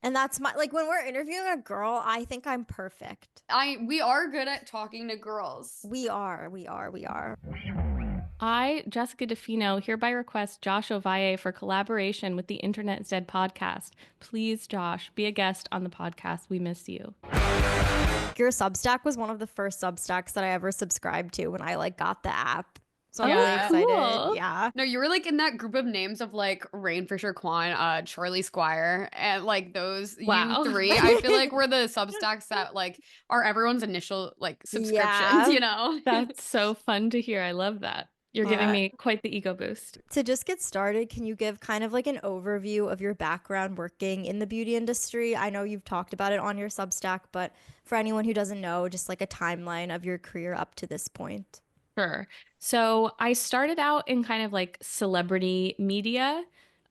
And that's my like when we're interviewing a girl, I think I'm perfect. We are good at talking to girls. We are. I, Jessica Defino, hereby request Josh Ovalle for collaboration with the Internet is Dead podcast. Please, Josh, be a guest on the podcast. We miss you. Your Substack was one of the first Substacks that I ever subscribed to when I like got the app. So I'm really Oh, Yeah. excited. cool. Yeah. No, you were like in that group of names of like Rain Fisher Kwan, Charlie Squire, and like those you Wow. three. I feel like we're the Substacks that like are everyone's initial like subscriptions, Yeah. you know? That's so fun to hear. I love that. You're giving Uh, me quite the ego boost. to just get started, can you give kind of like an overview of your background working in the beauty industry? I know you've talked about it on your Substack, but for anyone who doesn't know, just like a timeline of your career up to this point. Sure. So I started out in kind of like celebrity media.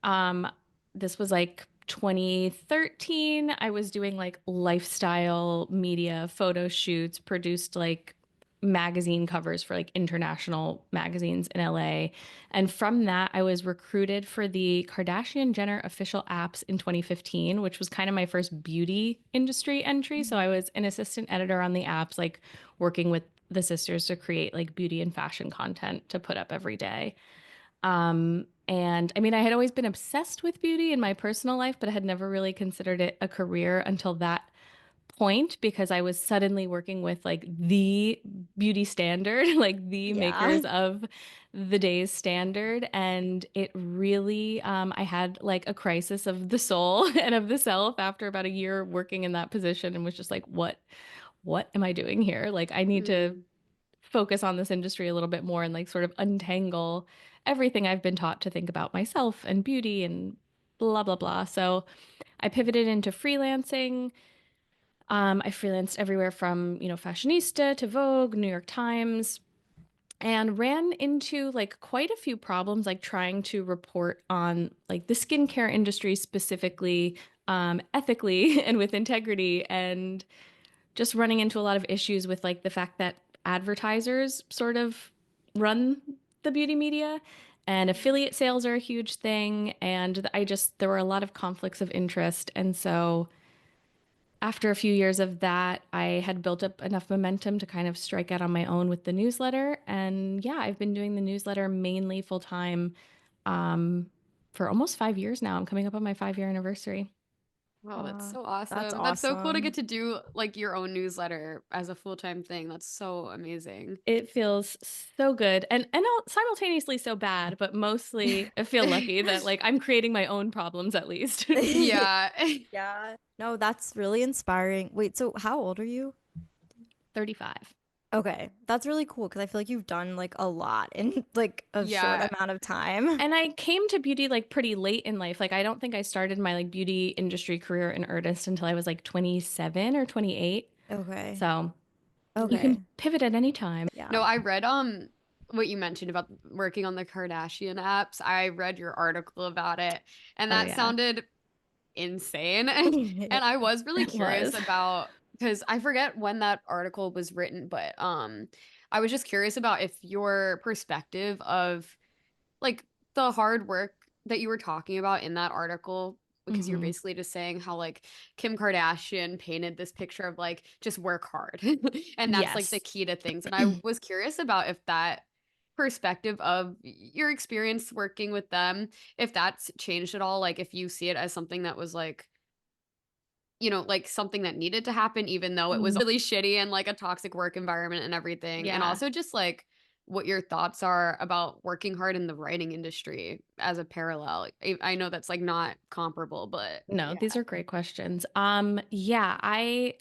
Um, this was like 2013. I was doing like lifestyle media, photo shoots, produced like magazine covers for like international magazines in LA. And from that, I was recruited for the Kardashian Jenner official apps in 2015, which was kind of my first beauty industry entry. So I was an assistant editor on the apps, like working with the sisters to create like beauty and fashion content to put up every day. And I mean, I had always been obsessed with beauty in my personal life, but I had never really considered it a career until that point because I was suddenly working with like the beauty standard, like the Yeah. makers of the day's standard. And it really, I had like a crisis of the soul and of the self after about a year working in that position and was just like, what am I doing here? Like, I need to Mm. focus on this industry a little bit more and like sort of untangle everything I've been taught to think about myself and beauty and blah, blah, blah. So I pivoted into freelancing. I freelanced everywhere from, fashionista to Vogue, New York Times, and ran into like quite a few problems, like trying to report on like the skincare industry specifically, ethically and with integrity, and just running into a lot of issues with like the fact that advertisers sort of run the beauty media and affiliate sales are a huge thing. And there were a lot of conflicts of interest. And so after a few years of that, I had built up enough momentum to kind of strike out on my own with the newsletter. And yeah, I've been doing the newsletter mainly full time for almost 5 years now. I'm coming up on my 5 year anniversary. Wow, that's so That's awesome. That's so cool to get awesome. to do like your own newsletter as a full-time thing. That's so amazing. It feels so good and simultaneously so bad, but mostly I feel lucky that like I'm creating my own problems at least. Yeah. Yeah. No, that's really inspiring. Wait, so how old are you? 35. Okay, that's really cool because I feel like you've done like a lot in like a short Yeah. amount of time. And I came to beauty like pretty late in life. Like I don't think I started my like beauty industry career in earnest until I was like 27 or 28. Okay. So you can Okay. pivot at any time. No, Yeah. I read what you mentioned about working on the Kardashian apps. I read your article about it, and Oh that yeah. sounded insane. And I was really It curious was. about because I forget when that article was written, but I was just curious about if your perspective of like the hard work that you were talking about in that article, because you're Hmm. basically just saying how like Kim Kardashian painted this picture of like just work hard and that's like the Yes. key to things. And I was curious about if that perspective of your experience working with them, if that's changed at all, like if you see it as something that was like, like something that needed to happen, even though it was Mm. really shitty and like a toxic work environment and everything. And Yeah. also just like what your thoughts are about working hard in the writing industry as a parallel. I know that's like not comparable, but No, these Yeah. are great questions. Yeah, I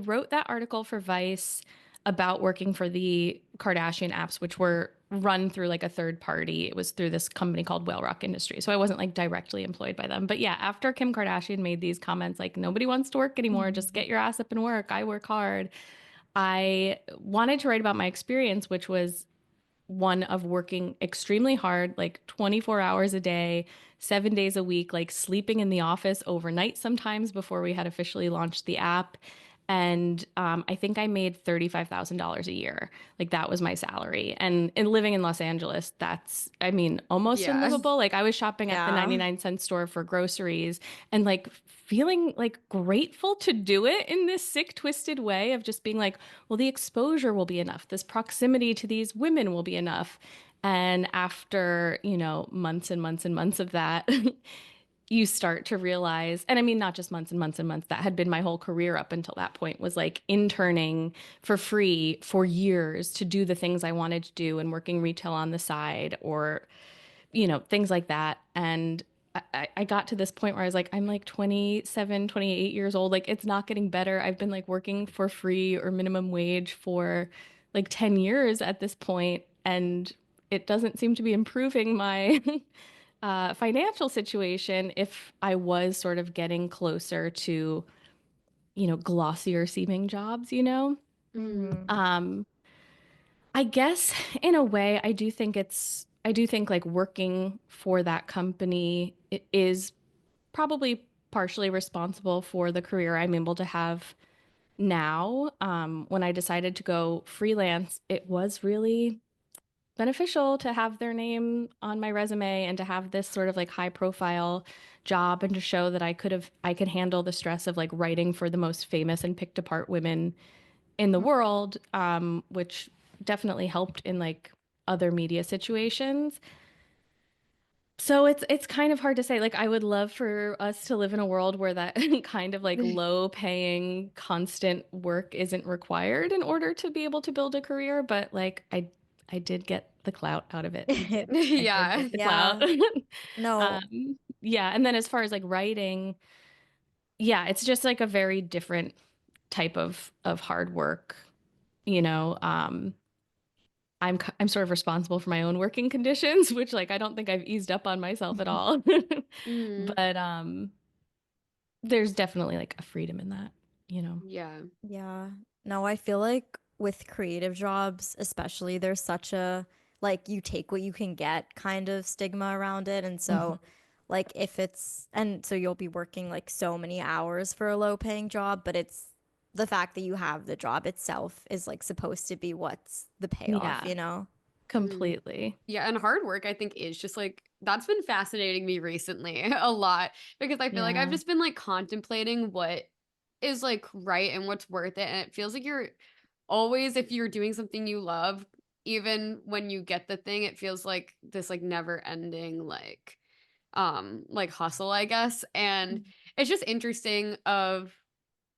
wrote that article for Vice about working for the Kardashian apps, which were run through like a third party. It was through this company called Whale Rock Industries. So I wasn't like directly employed by them. But yeah, after Kim Kardashian made these comments like nobody wants to work anymore, just get your ass up and work. I work hard. I wanted to write about my experience, which was one of working extremely hard, like 24 hours a day, 7 days a week, like sleeping in the office overnight sometimes before we had officially launched the app. And I think I made $35,000 a year. Like that was my salary. And in living in Los Angeles, that's, I mean, almost Yeah. unlivable. Like I was shopping at the Yeah. 99-cent store for groceries and like feeling like grateful to do it in this sick, twisted way of just being like, well, the exposure will be enough. This proximity to these women will be enough. And after, you know, months and months and months of that, you start to realize, and I mean, not just months and months and months, that had been my whole career up until that point, was like interning for free for years to do the things I wanted to do and working retail on the side or, you know, things like that. And I got to this point where I was like, I'm like 27, 28 years old. Like, it's not getting better. I've been like working for free or minimum wage for like 10 years at this point, and it doesn't seem to be improving my financial situation if I was sort of getting closer to, you know, glossier seeming jobs, you know? Mhm. Hmm. Um, I guess in a way, I do think like working for that company is probably partially responsible for the career I'm able to have now. When I decided to go freelance, it was really beneficial to have their name on my resume and to have this sort of like high profile job and to show that I could handle the stress of like writing for the most famous and picked apart women in the world, which definitely helped in like other media situations. So it's kind of hard to say. Like I would love for us to live in a world where that kind of like low paying constant work isn't required in order to be able to build a career, but like I did get the clout out of it. I did Yeah. get the clout. Yeah. No. Yeah, and then as far as like writing, yeah, it's just like a very different type of hard work, you know. I'm sort of responsible for my own working conditions, which like I don't think I've eased up on myself at all. Mhm. But there's definitely like a freedom in that, you know. Yeah. Yeah. No, I feel like with creative jobs, especially, there's such a like you take what you can get kind of stigma around it. And Mhm. so, like, if it's, and so you'll be working like so many hours for a low paying job, but it's the fact that you have the job itself is like supposed to be what's the payoff, Yeah, you know? Mhm. completely. Yeah, and hard work I think is just like that's been fascinating me recently a lot because I feel like I've Yeah. just been like contemplating what is like right and what's worth it, and it feels like you're always, if you're doing something you love, even when you get the thing, it feels like this like never ending like hustle, I guess. And it's just interesting of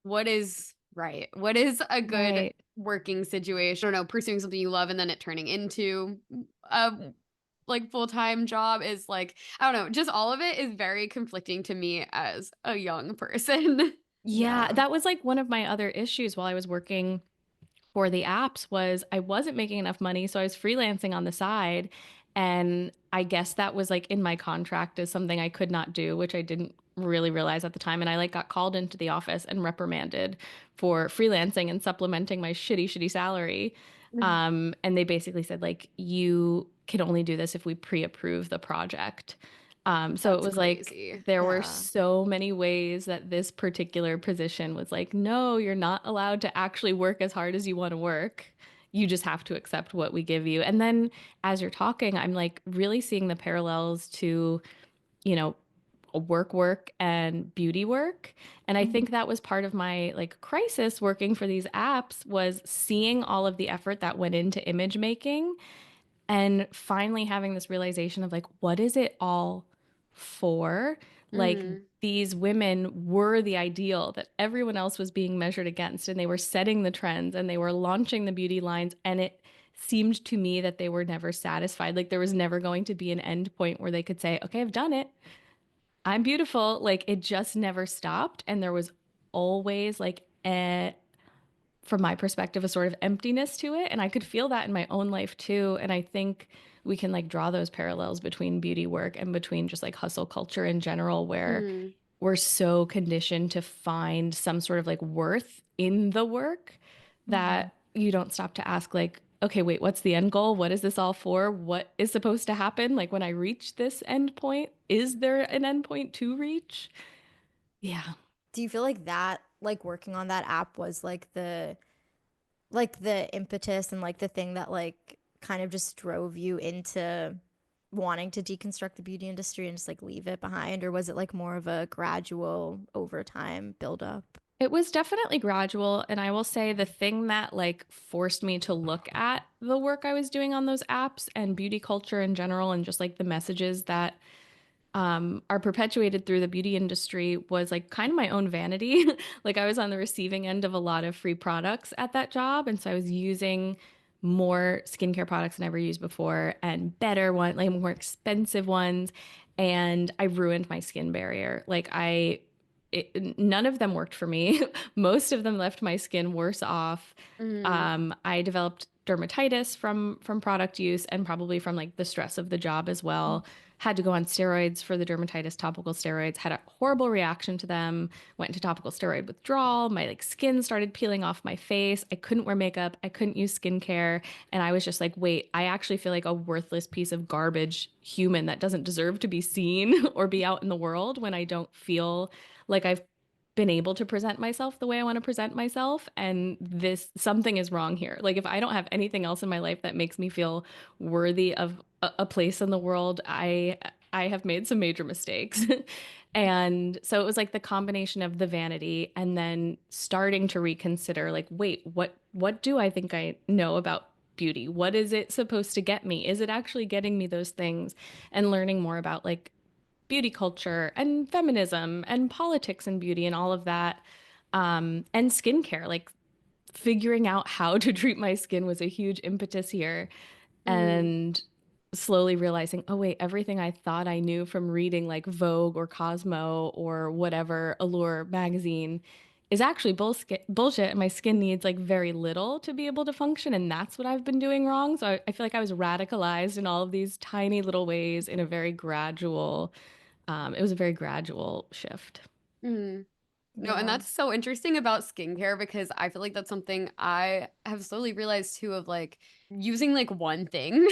what is right, what is a good Right. working situation. I don't know, pursuing something you love and then it turning into a like full-time job is like, I don't know, just all of it is very conflicting to me as a young person. Yeah, Yeah. that was like one of my other issues while I was working for the apps was I wasn't making enough money, so I was freelancing on the side. And I guess that was like in my contract as something I could not do, which I didn't really realize at the time. And I like got called into the office and reprimanded for freelancing and supplementing my shitty, shitty salary. And they basically said, like, you can only do this if we pre-approve the project. So it That's was like crazy. there were Yeah. so many ways that this particular position was like, no, you're not allowed to actually work as hard as you want to work. You just have to accept what we give you. And then as you're talking, I'm like really seeing the parallels to, you know, work and beauty work. And I think that was part of my like crisis working for these apps was seeing all of the effort that went into image making and finally having this realization of like, what is it all for? Like, Mhm. these women were the ideal that everyone else was being measured against, and they were setting the trends and they were launching the beauty lines. And it seemed to me that they were never satisfied. Like, there was never going to be an end point where they could say, okay, I've done it. I'm beautiful. Like, it just never stopped. And there was always like from my perspective, a sort of emptiness to it. And I could feel that in my own life too. And I think we can like draw those parallels between beauty work and between just like hustle culture in general, where Mhm. we're so conditioned to find some sort of like worth in the work Hmm. that you don't stop to ask, like, okay, wait, what's the end goal? What is this all for? What is supposed to happen? Like, when I reach this end point, is there an end point to reach? Yeah. Do you feel like that, like working on that app was like the impetus and like the thing that like kind of just drove you into wanting to deconstruct the beauty industry and just like leave it behind? Or was it like more of a gradual over time build up? It was definitely gradual, and I will say the thing that like forced me to look at the work I was doing on those apps and beauty culture in general and just like the messages that are perpetuated through the beauty industry was like kind of my own vanity. Like I was on the receiving end of a lot of free products at that job, and so I was using more skincare products than I ever used before and better one, like more expensive ones, and I ruined my skin barrier. None of them worked for me. Most of them left my skin worse off. Mm, I developed dermatitis from product use and probably from like the stress of the job as well. Had to go on steroids for the dermatitis, topical steroids, had a horrible reaction to them, went into topical steroid withdrawal. My like skin started peeling off my face. I couldn't wear makeup. I couldn't use skincare. And I was just like, wait, I actually feel like a worthless piece of garbage human that doesn't deserve to be seen or be out in the world when I don't feel like I've been able to present myself the way I want to present myself. And this, something is wrong here. Like, if I don't have anything else in my life that makes me feel worthy of a place in the world, I have made some major mistakes. And so it was like the combination of the vanity and then starting to reconsider like, wait, what do I think I know about beauty? What is it supposed to get me? Is it actually getting me those things? And learning more about like beauty culture and feminism and politics and beauty and all of that. And skincare, like figuring out how to treat my skin was a huge impetus here. mm, And slowly realizing, oh, wait, everything I thought I knew from reading like Vogue or Cosmo or whatever Allure magazine is actually bullshit. And my skin needs like very little to be able to function. And that's what I've been doing wrong. So I feel like I was radicalized in all of these tiny little ways in a very gradual it was a very gradual shift. mm. No, and Yeah. that's so interesting about skincare because I feel like that's something I have slowly realized too of like using like one thing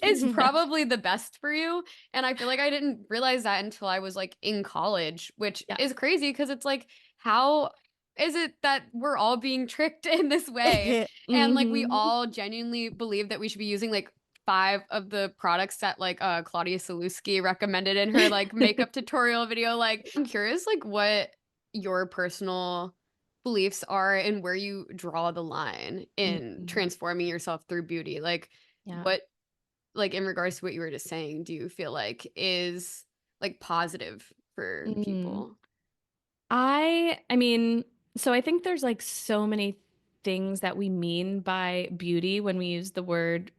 is Yeah. probably the best for you. And I feel like I didn't realize that until I was like in college, which Yeah. is crazy because it's like, how is it that we're all being tricked in this way? And like we Hmm. all genuinely believe that we should be using like five of the products that like Claudia Saluski recommended in her like makeup tutorial video. Like I'm curious like what your personal beliefs are and where you draw the line in Mhm. transforming yourself through beauty. Like Yeah. what like in regards to what you were just saying, do you feel like is like positive for Mm. people? I mean, so I think there's like so many things that we mean by beauty when we use the word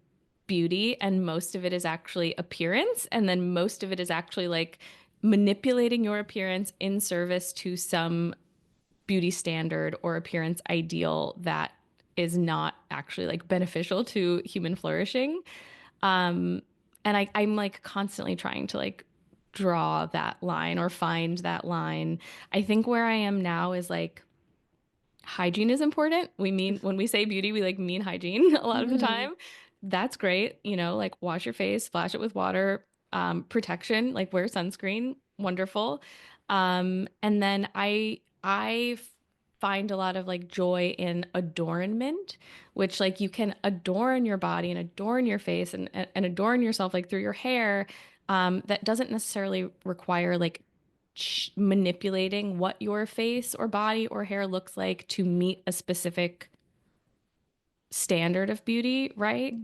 beauty, and most of it is actually appearance, and then most of it is actually like manipulating your appearance in service to some beauty standard or appearance ideal that is not actually like beneficial to human flourishing. Um, and I'm like constantly trying to like draw that line or find that line. I think where I am now is like hygiene is important. We mean when we say beauty, we like mean hygiene a lot of the Mm-hmm. time. That's great, like wash your face, splash it with water, protection, like wear sunscreen, wonderful. And then I find a lot of like joy in adornment, which like you can adorn your body and adorn your face and adorn yourself like through your hair. That doesn't necessarily require like manipulating what your face or body or hair looks like to meet a specific standard of beauty, right?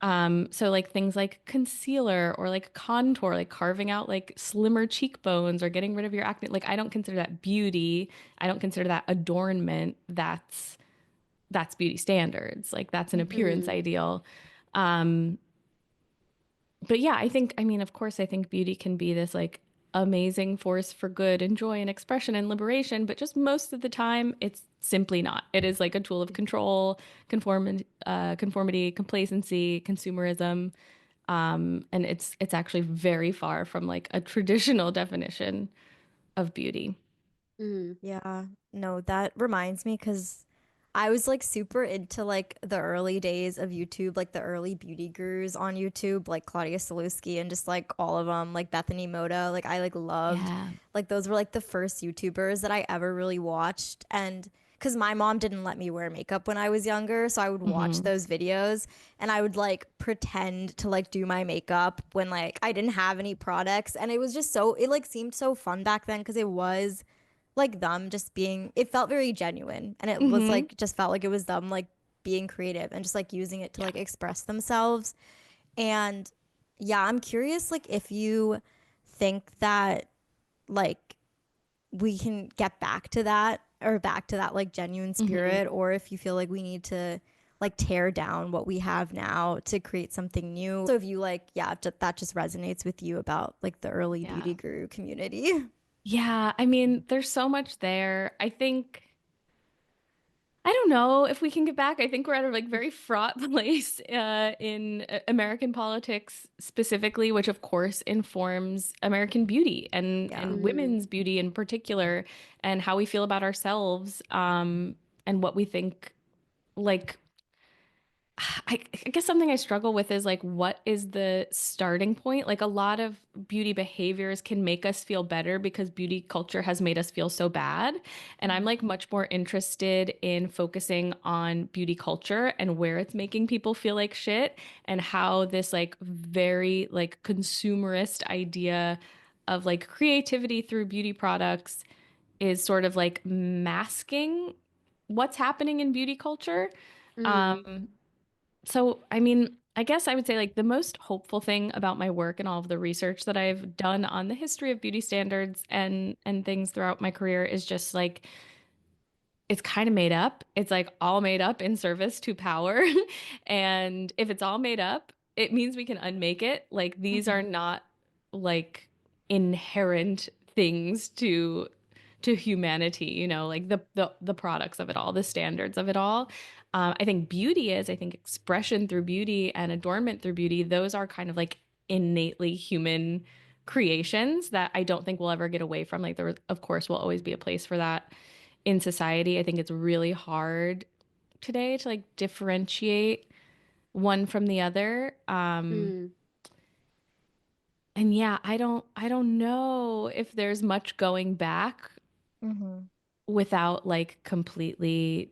Mhm. So like things like concealer or like contour, like carving out like slimmer cheekbones or getting rid of your acne. Like I don't consider that beauty. I don't consider that adornment. That's beauty standards. Like that's an appearance Mm-hmm. ideal. Um, but yeah, I mean, of course, I think beauty can be this like amazing force for good and joy and expression and liberation, but just most of the time, it's simply not. It is like a tool of control, conformity, complacency, consumerism, and it's actually very far from like a traditional definition of beauty. Mm-hmm. Yeah. No, that reminds me because I was like super into like the early days of YouTube, like the early beauty gurus on YouTube, like Claudia Sulewski and just like all of them, like Bethany Moda. Like I like loved, Yeah. like those were like the first YouTubers that I ever really watched. And because my mom didn't let me wear makeup when I was younger, so I would watch Hmm. those videos and I would like pretend to like do my makeup when like I didn't have any products. And it was just so, it like seemed so fun back then because it was like them just being, it felt very genuine and it was Hmm. like just felt like it was them like being creative and just like using it to Yeah. like express themselves. And yeah, I'm curious like if you think that like we can get back to that or back to that like genuine Hmm. spirit, or if you feel like we need to like tear down what we have now to create something new. So if you like, yeah, that just resonates with you about like the early beauty Yeah. guru community. Yeah. I mean, there's so much there. I think I don't know if we can get back. I think we're at a like very fraught place in American politics specifically, which of course informs American beauty Yeah. and Mm, women's beauty in particular, and how we feel about ourselves, and what we think like I guess something I struggle with is like, what is the starting point? Like, a lot of beauty behaviors can make us feel better because beauty culture has made us feel so bad. And I'm like much more interested in focusing on beauty culture and where it's making people feel like shit, and how this like very like consumerist idea of like creativity through beauty products is sort of like masking what's happening in beauty culture. mm, Um, so, I mean, I guess I would say like the most hopeful thing about my work and all of the research that I've done on the history of beauty standards and things throughout my career is just like it's kind of made up. It's like all made up in service to power. And if it's all made up, it means we can unmake it. Like these are Mhm. not like inherent things to humanity, you know, like the products of it all, the standards of it all. I think beauty is, I think expression through beauty and adornment through beauty, those are kind of like innately human creations that I don't think we'll ever get away from. Like there, of course, will always be a place for that in society. I think it's really hard today to like differentiate one from the other. mm. And yeah, I don't know if there's much going back Mhm. without like completely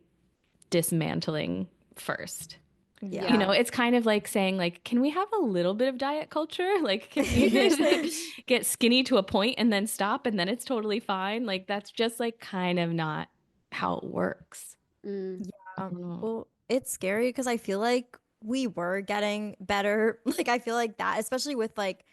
dismantling first. You Yeah. know, Yeah. it's kind of like saying like, can we have a little bit of diet culture? Like, can we just like get skinny to a point and then stop and then it's totally fine? Like that's just like kind of not how it works. Mm, I Yeah. don't know. Well, it's scary because I feel like we were getting better. Like I feel like that, especially with like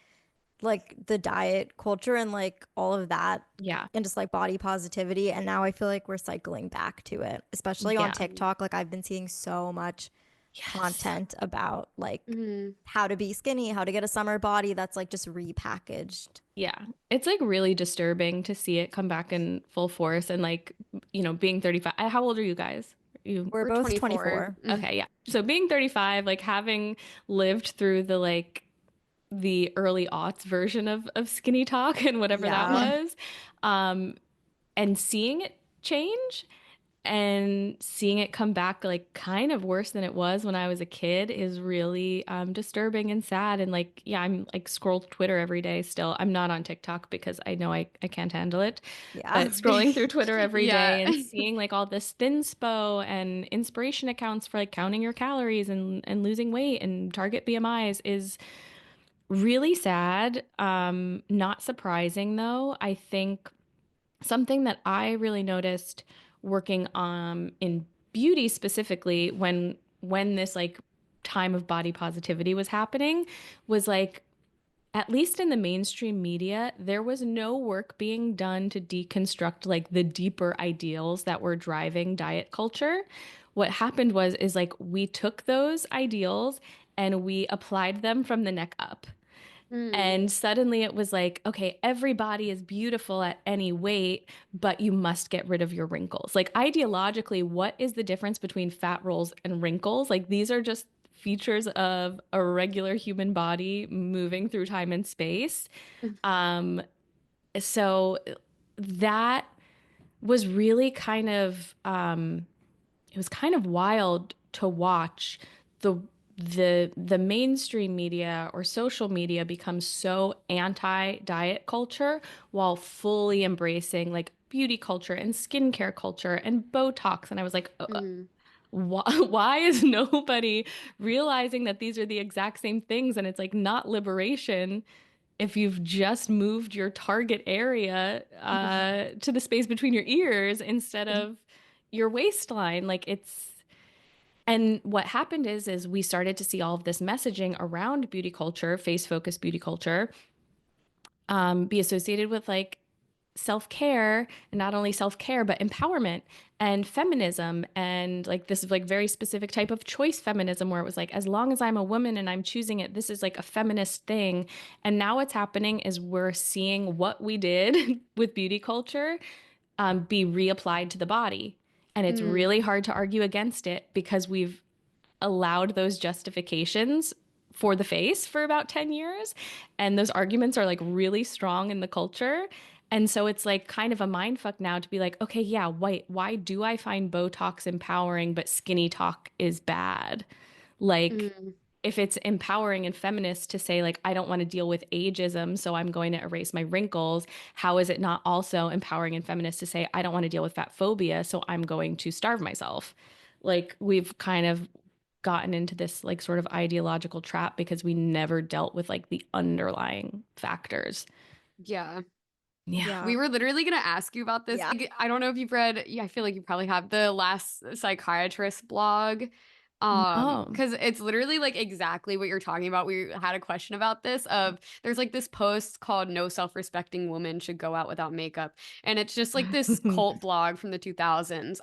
the diet culture and like all of that Yeah. and just like body positivity. And now I feel like we're cycling back to it, especially on Yeah. mm, TikTok. Like I've been seeing so much Yes. content about like mm, how to be skinny, how to get a summer body that's like just repackaged. Yeah. It's like really disturbing to see it come back in full force and like, you know, being 35. How old are you guys? You We're we're both 24. 24. okay, yeah. So being 35, like having lived through the like the early aughts version of SkinnyTok and whatever that Yeah. was, um, and seeing it change and seeing it come back like kind of worse than it was when I was a kid is really disturbing and sad. And like, yeah, I'm like scroll Twitter every day still. I'm not on TikTok because I know I can't handle it. Yeah. But scrolling through Twitter every Yeah. day and seeing like all this thinspo and inspiration accounts for like counting your calories and losing weight and target BMIs is really sad. Not surprising though. I think something that I really noticed working in beauty specifically when this like time of body positivity was happening was like at least in the mainstream media, there was no work being done to deconstruct like the deeper ideals that were driving diet culture. What happened was is like we took those ideals and we applied them from the neck up. Mm, And suddenly it was like, okay, everybody is beautiful at any weight, but you must get rid of your wrinkles. Like ideologically, what is the difference between fat rolls and wrinkles? Like these are just features of a regular human body moving through time and space. Um, so that was really kind of it was kind of wild to watch the the mainstream media or social media become so anti-diet culture while fully embracing like beauty culture and skincare culture and Botox. And I was like, Mhm. why is nobody realizing that these are the exact same things? And it's like not liberation if you've just moved your target area to the space between your ears instead of your waistline. Like it's, and what happened is we started to see all of this messaging around beauty culture, face focused beauty culture, be associated with like self-care, and not only self-care but empowerment and feminism, and like this is like very specific type of choice feminism where it was like as long as I'm a woman and I'm choosing it, this is like a feminist thing. And now what's happening is we're seeing what we did with beauty culture be reapplied to the body, and it's Mm. really hard to argue against it because we've allowed those justifications for the face for about 10 years. And those arguments are like really strong in the culture. And so it's like kind of a mind fuck now to be like, okay, yeah, why do I find Botox empowering, but SkinnyTok is bad? Like, Mm. if it's empowering and feminist to say, like, I don't want to deal with ageism, so I'm going to erase my wrinkles, how is it not also empowering and feminist to say, I don't want to deal with fat phobia, so I'm going to starve myself? Like, we've kind of gotten into this like sort of ideological trap because we never dealt with like the underlying factors. Yeah. Yeah. Yeah. We were literally going to ask you about this. Yeah. Like, I don't know if you've read, yeah, I feel like you probably have the last psychiatrist blog. No. Because it's literally like exactly what you're talking about. We had a question about this of there's like this post called No Self-Respecting Woman Should Go Out Without Makeup. And it's just like this cult blog from the 2000s.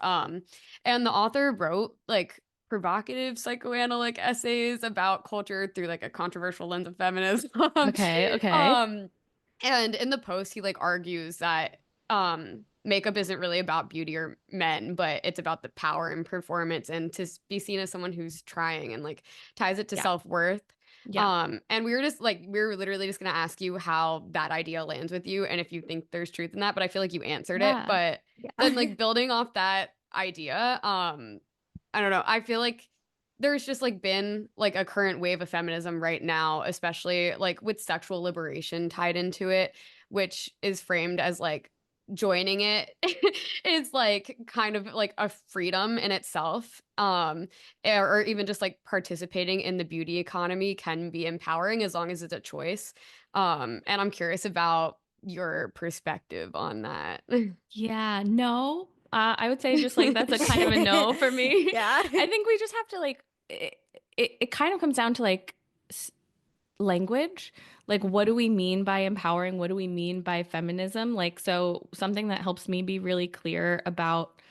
And the author wrote like provocative psychoanalytic essays about culture through like a controversial lens of feminism. Okay, okay. um and in the post, he like argues that makeup isn't really about beauty or men, but it's about the power and performance and to be seen as someone who's trying and like ties it to Yeah. self-worth. Yeah. And we were just like we were literally just gonna ask you how that idea lands with you and if you think there's truth in that, but I feel like you answered it. Yeah. But then Yeah. like building off that idea, I don't know. I feel like there's just like been like a current wave of feminism right now, especially like with sexual liberation tied into it, which is framed as like joining it is like kind of like a freedom in itself. Or even just like participating in the beauty economy can be empowering as long as it's a choice. And I'm curious about your perspective on that. Yeah, no. I would say just like that's a kind of a no for me. Yeah. I think we just have to like it kind of comes down to like language. Like what do we mean by empowering? What do we mean by feminism? Like so something that helps me be really clear about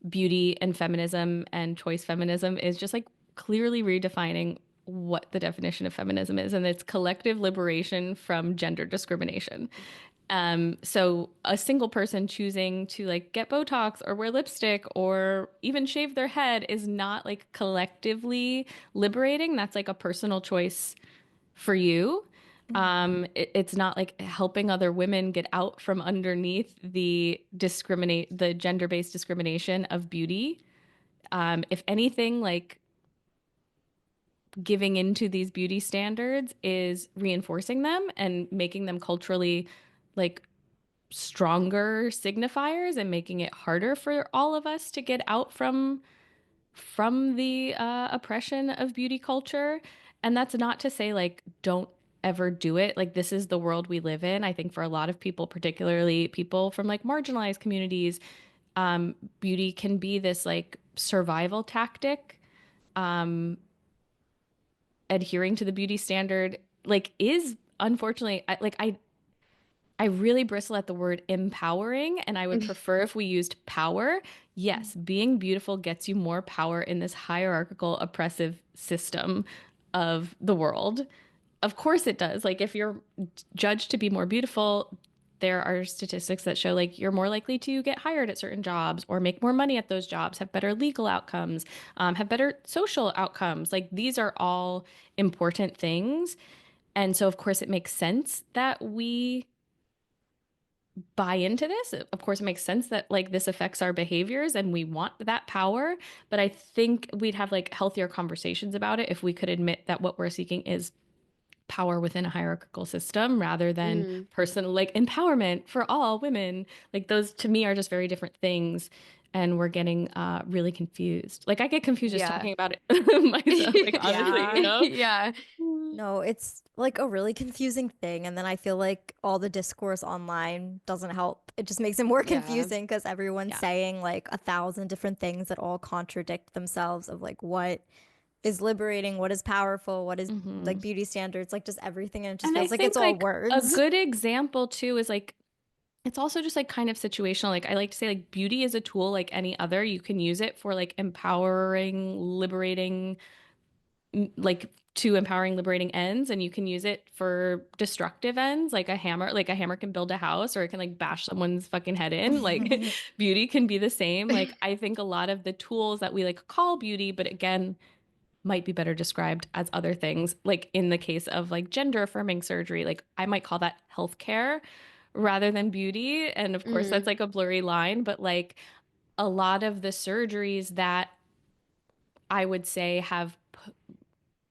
beauty and feminism and choice feminism is just like clearly redefining what the definition of feminism is, and it's collective liberation from gender discrimination. So a single person choosing to like get Botox or wear lipstick or even shave their head is not like collectively liberating. That's like a personal choice for you. It's not like helping other women get out from underneath the gender-based discrimination of beauty. If anything, like giving into these beauty standards is reinforcing them and making them culturally like stronger signifiers and making it harder for all of us to get out from the oppression of beauty culture. And that's not to say like don't ever do it. Like this is the world we live in. I think for a lot of people, particularly people from like marginalized communities, beauty can be this like survival tactic. Adhering to the beauty standard like is unfortunately I really bristle at the word empowering, and I would prefer if we used power. Yes, being beautiful gets you more power in this hierarchical, oppressive system of the world. Of course it does. Like, if you're judged to be more beautiful, there are statistics that show like you're more likely to get hired at certain jobs or make more money at those jobs, have better legal outcomes, have better social outcomes. Like, these are all important things. And so, of course, it makes sense that we buy into this. Of course, it makes sense that like this affects our behaviors and we want that power, but I think we'd have like healthier conversations about it if we could admit that what we're seeking is power within a hierarchical system rather than Mm. personal like empowerment for all women. Like those to me are just very different things. And we're getting really confused. Like I get confused just Yeah. talking about it myself, like honestly, you Yeah. know? Yeah. No, it's like a really confusing thing. And then I feel like all the discourse online doesn't help. It just makes it more Yeah. confusing because everyone's Yeah. saying like 1,000 different things that all contradict themselves of like what is liberating, what is powerful, what is Hmm. like beauty standards, like just everything. And it just And I feels like it's think all like a words. good example too is like it's also just like kind of situational. Like I like to say like beauty is a tool like any other. You can use it for like empowering, liberating, like to empowering, liberating ends, and you can use it for destructive ends, like a hammer. Like a hammer can build a house or it can like bash someone's fucking head in. Like beauty can be the same. Like I think a lot of the tools that we like call beauty, but again, might be better described as other things. Like in the case of like gender affirming surgery, like I might call that healthcare rather than beauty. And of course, that's Mm. like a blurry line, but like a lot of the surgeries that I would say have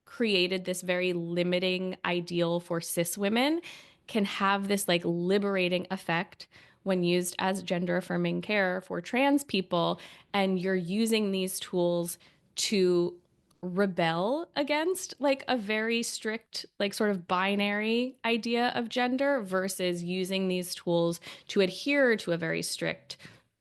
created this very limiting ideal for cis women can have this like liberating effect when used as gender affirming care for trans people. And you're using these tools to rebel against like a very strict, like sort of binary idea of gender versus using these tools to adhere to a very strict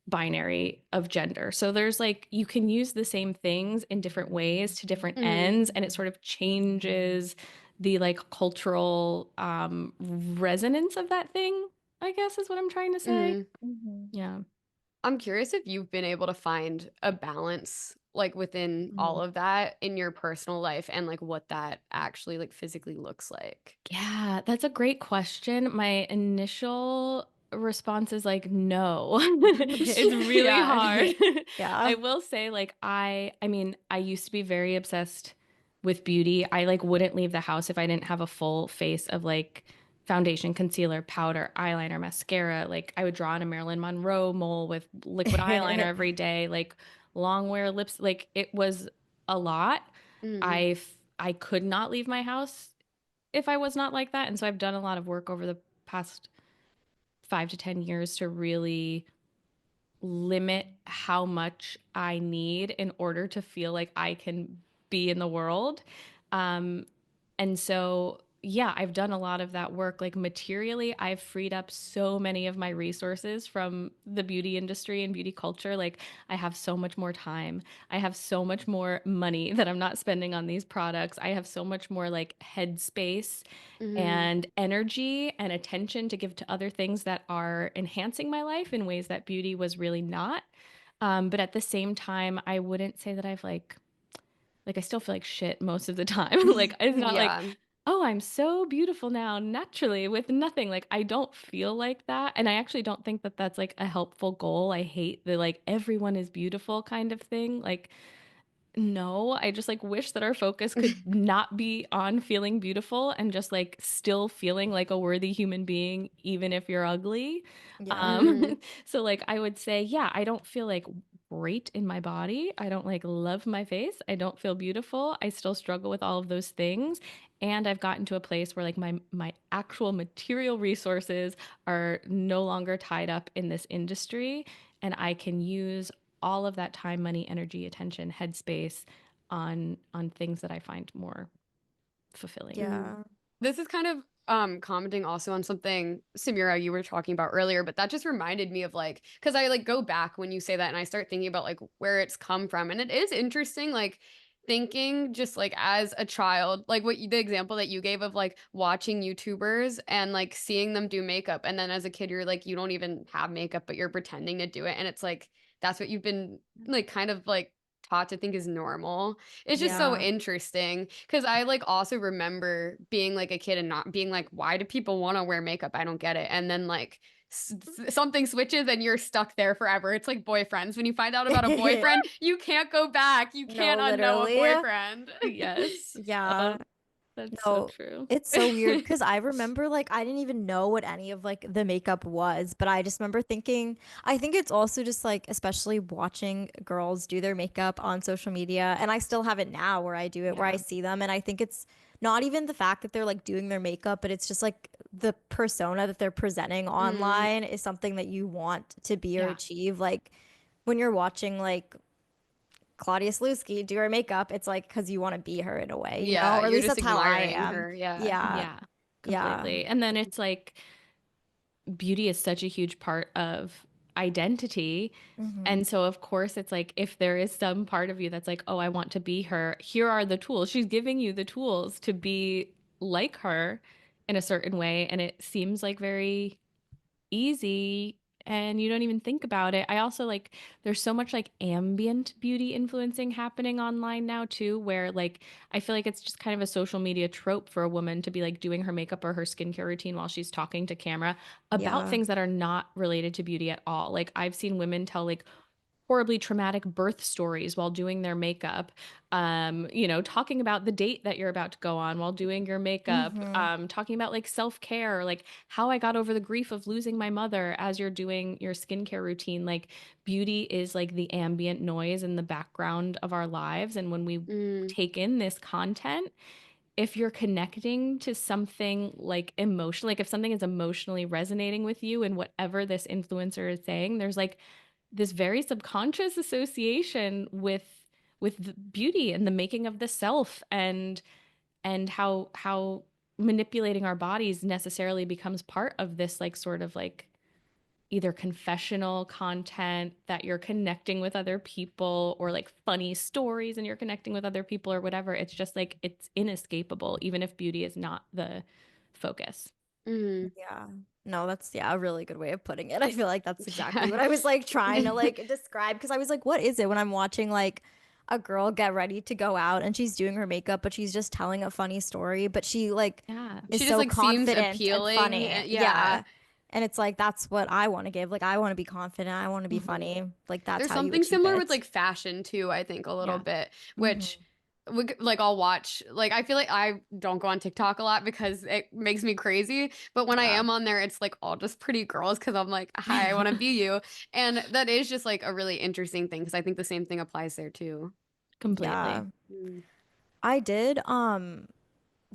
binary of gender. So there's like you can use the same things in different ways to different Mm. ends and it sort of changes the like cultural resonance of that thing, I guess is what I'm trying to say. Mm. Mhm. Yeah. I'm curious if you've been able to find a balance like within all of that in your personal life and like what that actually like physically looks like. Yeah, that's a great question. My initial response is like no. It's really Yeah. hard. I Yeah. will say like I mean, I used to be very obsessed with beauty. I like wouldn't leave the house if I didn't have a full face of like foundation, concealer, powder, eyeliner, mascara. Like I would draw on a Marilyn Monroe mole with liquid eyeliner every day, like long wear lips. Like it was a lot. Mm. I could not leave my house if I was not like that. And so I've done a lot of work over the past 5 to 10 years to really limit how much I need in order to feel like I can be in the world. Um, and so, yeah, I've done a lot of that work. Like materially, I've freed up so many of my resources from the beauty industry and beauty culture. Like, I have so much more time. I have so much more money that I'm not spending on these products. I have so much more like headspace Mm. and energy and attention to give to other things that are enhancing my life in ways that beauty was really not. But at the same time, I wouldn't say that I've like I still feel like shit most of the time. Like it's not like, Yeah. oh, I'm so beautiful now naturally with nothing. Like I don't feel like that. And I actually don't think that that's like a helpful goal. I hate the like everyone is beautiful kind of thing. Like no, I just like wish that our focus could not be on feeling beautiful and just like still feeling like a worthy human being, even if you're ugly. Yeah. Mm. So like I would say, yeah, I don't feel like great in my body. I don't like love my face. I don't feel beautiful. I still struggle with all of those things. And I've gotten to a place where like my actual material resources are no longer tied up in this industry and I can use all of that time, money, energy, attention, headspace on things that I find more fulfilling. Mm. Yeah. This is kind of commenting also on something Samira you were talking about earlier, but that just reminded me of like because I like go back when you say that and I start thinking about like where it's come from and it is interesting like thinking just like as a child like the example that you gave of like watching YouTubers and like seeing them do makeup and then as a kid you're like you don't even have makeup but you're pretending to do it and it's like that's what you've been like kind of like taught to think is normal. It's just so Yeah. interesting because I like also remember being like a kid and not being like, why do people want to wear makeup? I don't get it. And then like something switches and you're stuck there forever. It's like boyfriends. When you find out about a boyfriend, you can't go back. You can't No, unknow a literally. boyfriend. Yes. Yeah. That's so No, true. it's so weird because I remember like I didn't even know what any of like the makeup was, but I just remember thinking, I think it's also just like, especially watching girls do their makeup on social media, and I still have it now where I do it, where I Yeah. see them, and I think it's not even the fact that they're like doing their makeup, but it's just like the persona that they're presenting Mm, online is something that you want to be or Yeah. achieve. Like when you're watching like Claudia Slutsky do her makeup, it's like because you want to be her in a way, you know? yeah, Or at you're least just that's how I admiring am. her. Yeah. Yeah. Yeah, Yeah. completely. And then it's like beauty is such a huge part of identity. Hmm. And so, of course, it's like if there is some part of you that's like, oh, I want to be her, here are the tools. She's giving you the tools to be like her in a certain way. And it seems like very easy and you don't even think about it. I also like there's so much like ambient beauty influencing happening online now too, where like I feel like it's just kind of a social media trope for a woman to be like doing her makeup or her skincare routine while she's talking to camera about Yeah. things that are not related to beauty at all. Like I've seen women tell like horribly traumatic birth stories while doing their makeup, talking about the date that you're about to go on while doing your makeup, Hmm. talking about like self-care, like how I got over the grief of losing my mother as you're doing your skincare routine. Like beauty is like the ambient noise in the background of our lives. And when we Mm, take in this content, if you're connecting to something like emotional, like if something is emotionally resonating with you and whatever this influencer is saying, there's like this very subconscious association with the beauty and the making of the self and how manipulating our bodies necessarily becomes part of this like sort of like either confessional content that you're connecting with other people or like funny stories and you're connecting with other people or whatever. It's just like it's inescapable even if beauty is not the focus. mm, Yeah. No, that's yeah, a really good way of putting it. I feel like that's exactly yeah. what I was like trying to like describe because I was like, what is it when I'm watching like a girl get ready to go out and she's doing her makeup, but she's just telling a funny story, but she like Yeah. is She just so like seems confident and appealing. funny. Yeah. Yeah. And it's like that's what I want to give. Like I want to be confident. I want to be Hmm. funny. Like that's There's how you something achieve similar with it. like fashion too, I think a little Yeah. bit, which Hmm. like I'll watch, like I feel like I don't go on TikTok a lot because it makes me crazy, but when I Yeah. am on there it's like all just pretty girls because I'm like, hi, I want to be you. And that is just like a really interesting thing because I think the same thing applies there too. Yeah. Completely. Mm. I did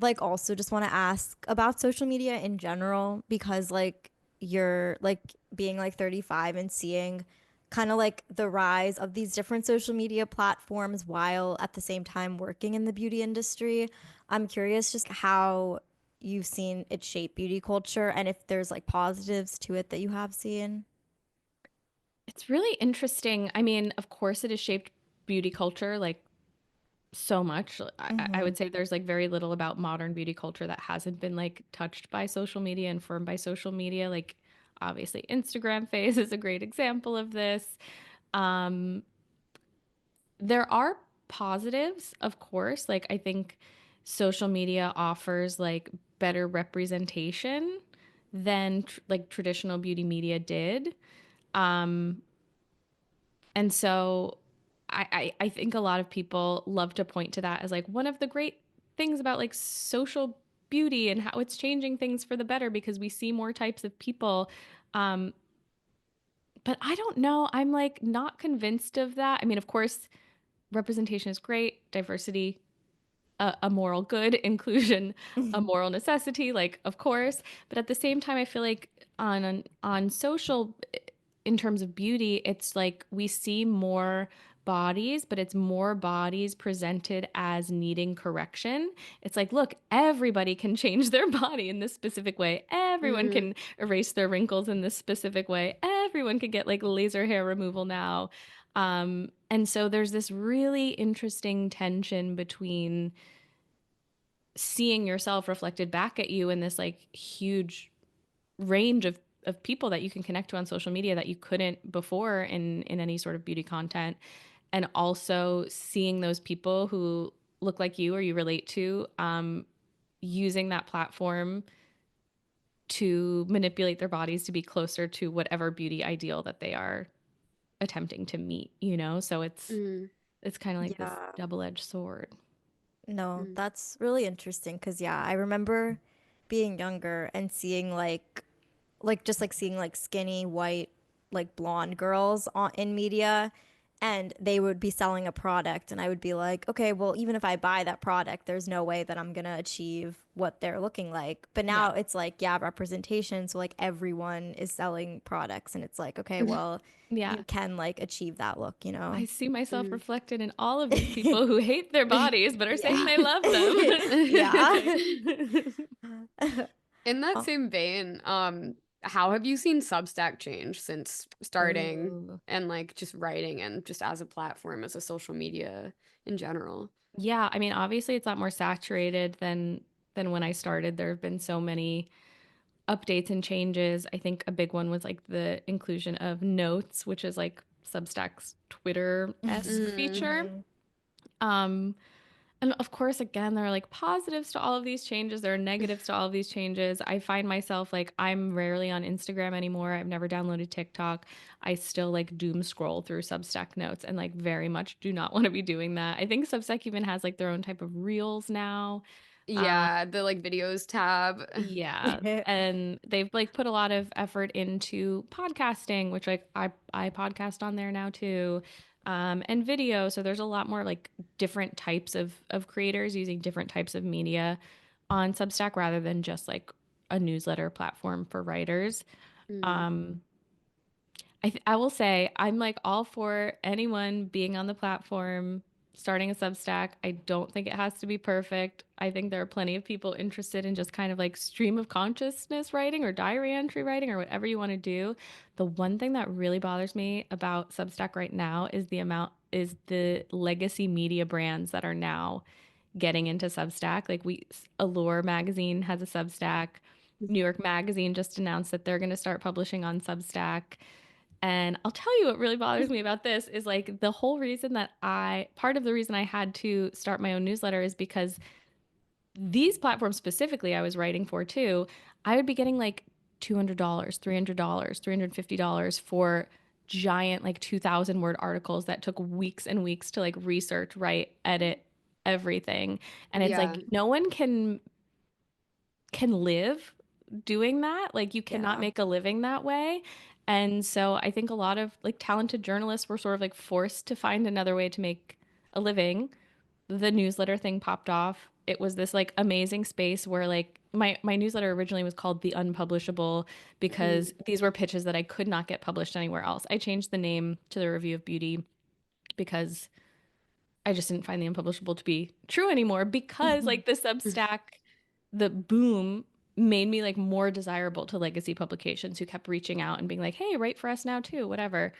like also just want to ask about social media in general because like you're like being like 35 and seeing kind of like the rise of these different social media platforms while at the same time working in the beauty industry. I'm curious just how you've seen it shape beauty culture and if there's like positives to it that you have seen. It's really interesting. I mean, of course, it has shaped beauty culture like so much. I Mm-hmm. would say there's like very little about modern beauty culture that hasn't been like touched by social media, informed by social media. Like, obviously, Instagram phase is a great example of this. Um, there are positives, of course. Like, I think social media offers like better representation than like traditional beauty media did. Um, And so I think a lot of people love to point to that as like one of the great things about like social beauty and how it's changing things for the better because we see more types of people. Um, but I don't know. I'm like not convinced of that. I mean, of course, representation is great, diversity, a moral good, inclusion, a moral necessity, like of course. But at the same time, I feel like on social in terms of beauty, it's like we see more bodies, but it's more bodies presented as needing correction. It's like, look, everybody can change their body in this specific way. Everyone Mm. can erase their wrinkles in this specific way. Everyone can get like laser hair removal now. And so there's this really interesting tension between seeing yourself reflected back at you in this like huge range of people that you can connect to on social media that you couldn't before in any sort of beauty content, and also seeing those people who look like you or you relate to using that platform to manipulate their bodies to be closer to whatever beauty ideal that they are attempting to meet, you know? So it's Mm. it's kind of like this Yeah. double-edged sword. No, Mm. that's really interesting because yeah, I remember being younger and seeing just like seeing like skinny white like blonde girls in media, and they would be selling a product and I would be like, okay, well, even if I buy that product, there's no way that I'm gonna achieve what they're looking like. But Yeah. now it's like, yeah, representation, so like everyone is selling products and it's like, okay, well, Yeah. you can like achieve that look, you I know. see myself Mm. reflected in all of these people who hate their bodies but are saying Yeah. they love Yeah. them. In that Oh, same vein, how have you seen Substack change since starting Ooh. and like just writing and just as a platform, as a social media in general? Yeah, I mean, obviously it's a lot more saturated than when I started. There have been so many updates and changes. I think a big one was like the inclusion of notes, which is like Substack's Twitter-esque Mm. feature. mhm. Um, and of course, again, there are like positives to all of these changes. There are negatives to all of these changes. I find myself like I'm rarely on Instagram anymore. I've never downloaded TikTok. I still like doom scroll through Substack notes and like very much do not want to be doing that. I think Substack even has like their own type of reels now. Um, Yeah, the like videos tab. yeah, and they've like put a lot of effort into podcasting, which like I podcast on there now too. And video. So there's a lot more like different types of creators using different types of media on Substack rather than just like a newsletter platform for writers. Mm. Um, I will say I'm like all for anyone being on the platform, starting a Substack. I don't think it has to be perfect. I think there are plenty of people interested in just kind of like stream of consciousness writing or diary entry writing or whatever you want to do. The one thing that really bothers me about Substack right now is the legacy media brands that are now getting into Substack. Like Allure magazine has a Substack. New York Magazine just announced that they're going to start publishing on Substack. And I'll tell you what really bothers me about this is like the whole reason that part of the reason I had to start my own newsletter is because these platforms specifically I was writing for too, I would be getting like $200, $300, $350 for giant like 2,000 word articles that took weeks and weeks to like research, write, edit, everything. And it's Yeah. like no one can live doing that. Like you cannot Yeah. make a living that way. And so I think a lot of like talented journalists were sort of like forced to find another way to make a living. The newsletter thing popped off. It was this like amazing space where like my newsletter originally was called the Unpublishable because Mm. these were pitches that I could not get published anywhere else. I changed the name to the Review of Beauty because I just didn't find the Unpublishable to be true anymore because like the Substack, the boom made me like more desirable to legacy publications who kept reaching out and being like, "Hey, write for us now too," whatever.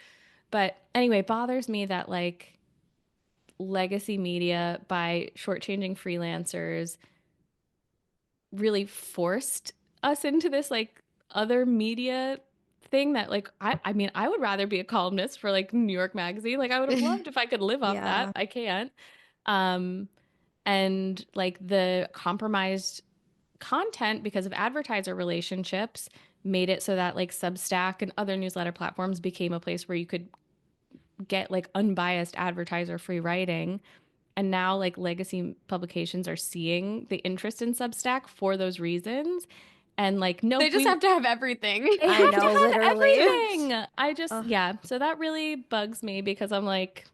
But anyway, it bothers me that like legacy media by shortchanging freelancers really forced us into this like other media thing that like I mean I would rather be a columnist for like New York Magazine. Like I would have loved if I could live off that. Yeah. I can't. Um and like the compromised content because of advertiser relationships made it so that like Substack and other newsletter platforms became a place where you could get like unbiased advertiser free writing. And now like legacy publications are seeing the interest in Substack for those reasons. And like, They nope, just have to have everything. they I have to know, have literally. everything. Ugh, Yeah. So that really bugs me because I'm like,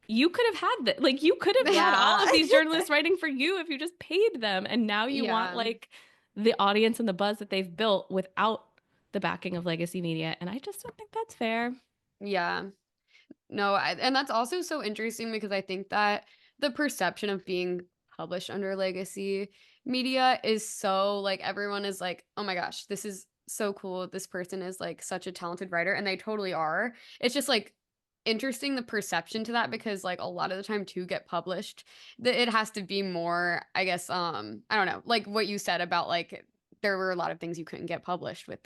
you could have had that. Like, you could have had all yeah. of these journalists writing for you if you just paid them. And now you want Yeah. like the audience and the buzz that they've built without the backing of legacy media. And I just don't think that's fair. Yeah. No, and that's also so interesting because I think that the perception of being published under legacy media is so like everyone is like, oh my gosh, this is so cool. This person is like such a talented writer, and they totally are. It's just like interesting the perception to that because like a lot of the time to get published, it has to be more, I guess, I don't know, like what you said about like there were a lot of things you couldn't get published Right.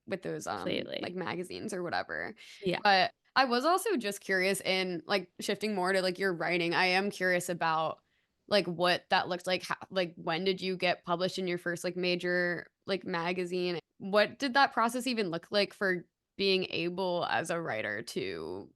with those like Completely. magazines or whatever. Yeah. But I was also just curious in like shifting more to like your writing. I am curious about like what that looked like. How, like when did you get published in your first like major like magazine? What did that process even look like for being able as a writer to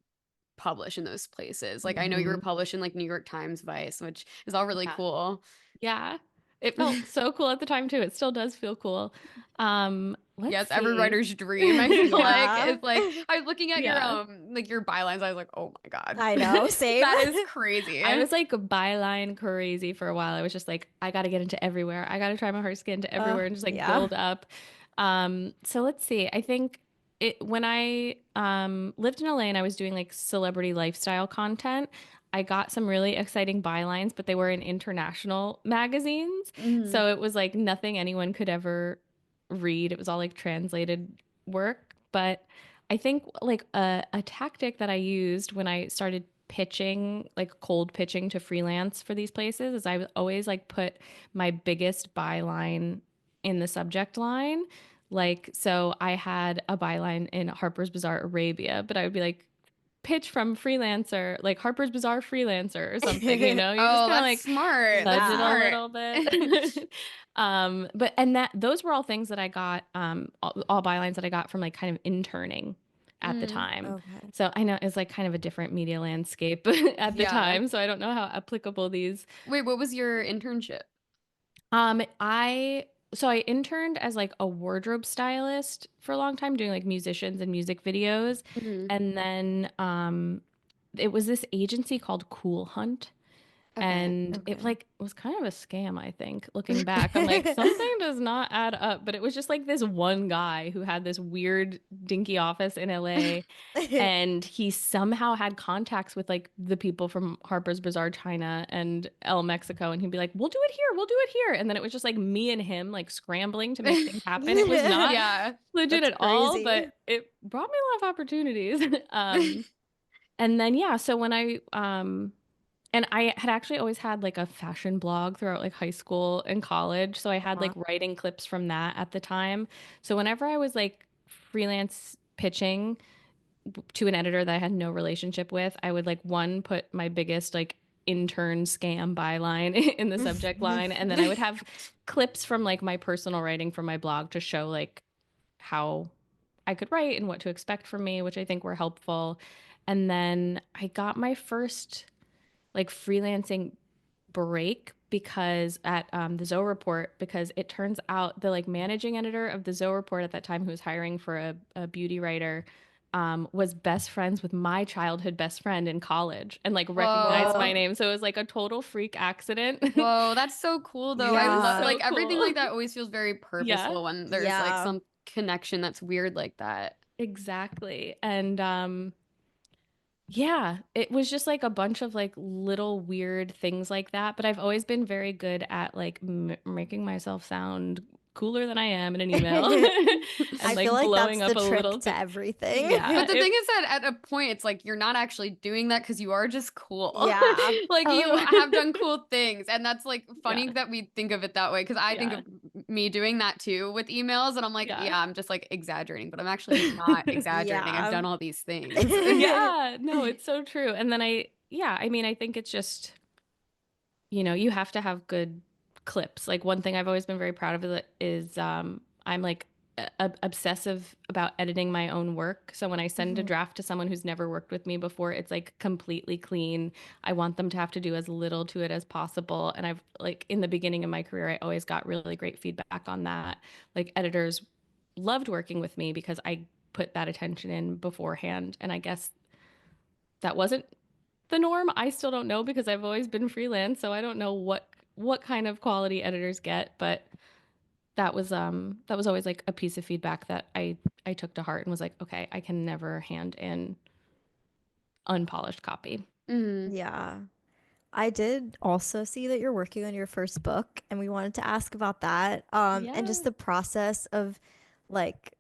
publish in those places. Like I know you were published in like New York Times, Vice, which is all really Yeah. cool. Yeah. It felt so cool at the time too. It still does feel cool. Let's Yes, every see. writer's dream, I feel like. Yeah. It's like I was looking at your Yeah. like your bylines, I was like, oh my God. I know, same. That is crazy. I was like byline crazy for a while. I was just like, I got to get into everywhere. I got to try my hard skin to everywhere and just like Yeah. build up. So let's see. I think when I lived in LA and I was doing like celebrity lifestyle content, I got some really exciting bylines, but they were in international magazines. Mhm. So it was like nothing anyone could ever read. It was all like translated work. But I think like a tactic that I used when I started pitching, like cold pitching to freelance for these places, is I would always like put my biggest byline in the subject line. Like, so I had a byline in Harper's Bazaar Arabia, but I would be like, pitch from freelancer, like Harper's Bazaar freelancer or something, you know? You just Oh, kind of that's like smart. fudge That's it a Yeah. smart. little bit. But and that those were all things that I got, all bylines that I got from like kind of interning at the Mm, time. Okay. So I know it's like kind of a different media landscape at the yeah. time. So I don't know how applicable these. Wait, what was your internship? I interned as like a wardrobe stylist for a long time, doing like musicians and music videos. Mhm. And then it was this agency called Cool Hunt. Okay. And it Okay. like was kind of a scam, I think. Looking back, I'm like, something does not add up. But it was just like this one guy who had this weird dinky office in LA, and he somehow had contacts with like the people from Harper's Bazaar China and El Mexico, and he'd be like, we'll do it here, we'll do it here. And then it was just like me and him like scrambling to make things happen. It was not Yeah. legit That's at all, crazy. but it brought me a lot of opportunities. And then yeah, so when and I had actually always had like a fashion blog throughout like high school and college. So I had Uh-huh. like writing clips from that at the time. So whenever I was like freelance pitching to an editor that I had no relationship with, I would like one put my biggest like intern scam byline in the subject line. And then I would have clips from like my personal writing from my blog to show like how I could write and what to expect from me, which I think were helpful. And then I got my first like freelancing break because at the Zoe Report, because it turns out the like managing editor of the Zoe Report at that time, who was hiring for a beauty writer, was best friends with my childhood best friend in college and like recognized my Whoa. name. So it was like a total freak accident. Whoa, that's so cool though. I It was love Yeah. so like everything cool. like that always feels very Yeah, purposeful when there's like Yeah. some connection that's weird like that. exactly. And yeah, it was just like a bunch of like little weird things like that. But I've always been very good at like making myself sound cooler than I am in an email and I feel like like blowing that's up the a trick little to bit. everything. Yeah, But the thing is that at a point it's like you're not actually doing that because you are just cool. Yeah. Like you Oh, have done cool things. And that's like yeah, funny that we think of it that way. Cause I think yeah, of me doing that too with emails. And I'm like, yeah. yeah, I'm just like exaggerating, but I'm actually not exaggerating. I've Yeah. done all these things. Yeah, no, it's so true. And then yeah, I mean, I think it's just, you have to have good clips. Like one thing I've always been very proud of is I'm like obsessive about editing my own work. So when I send a Mhm. draft to someone who's never worked with me before, it's like completely clean. I want them to have to do as little to it as possible. And I've like in the beginning of my career, I always got really great feedback on that. Like editors loved working with me because I put that attention in beforehand. And I guess that wasn't the norm. I still don't know because I've always been freelance, so I don't know what kind of quality editors get, but that was always like a piece of feedback that I took to heart and was like, okay, I can never hand in unpolished copy. Mhm. Yeah. I did also see that you're working on your first book, and we wanted to ask about that. And Yeah. just the process of like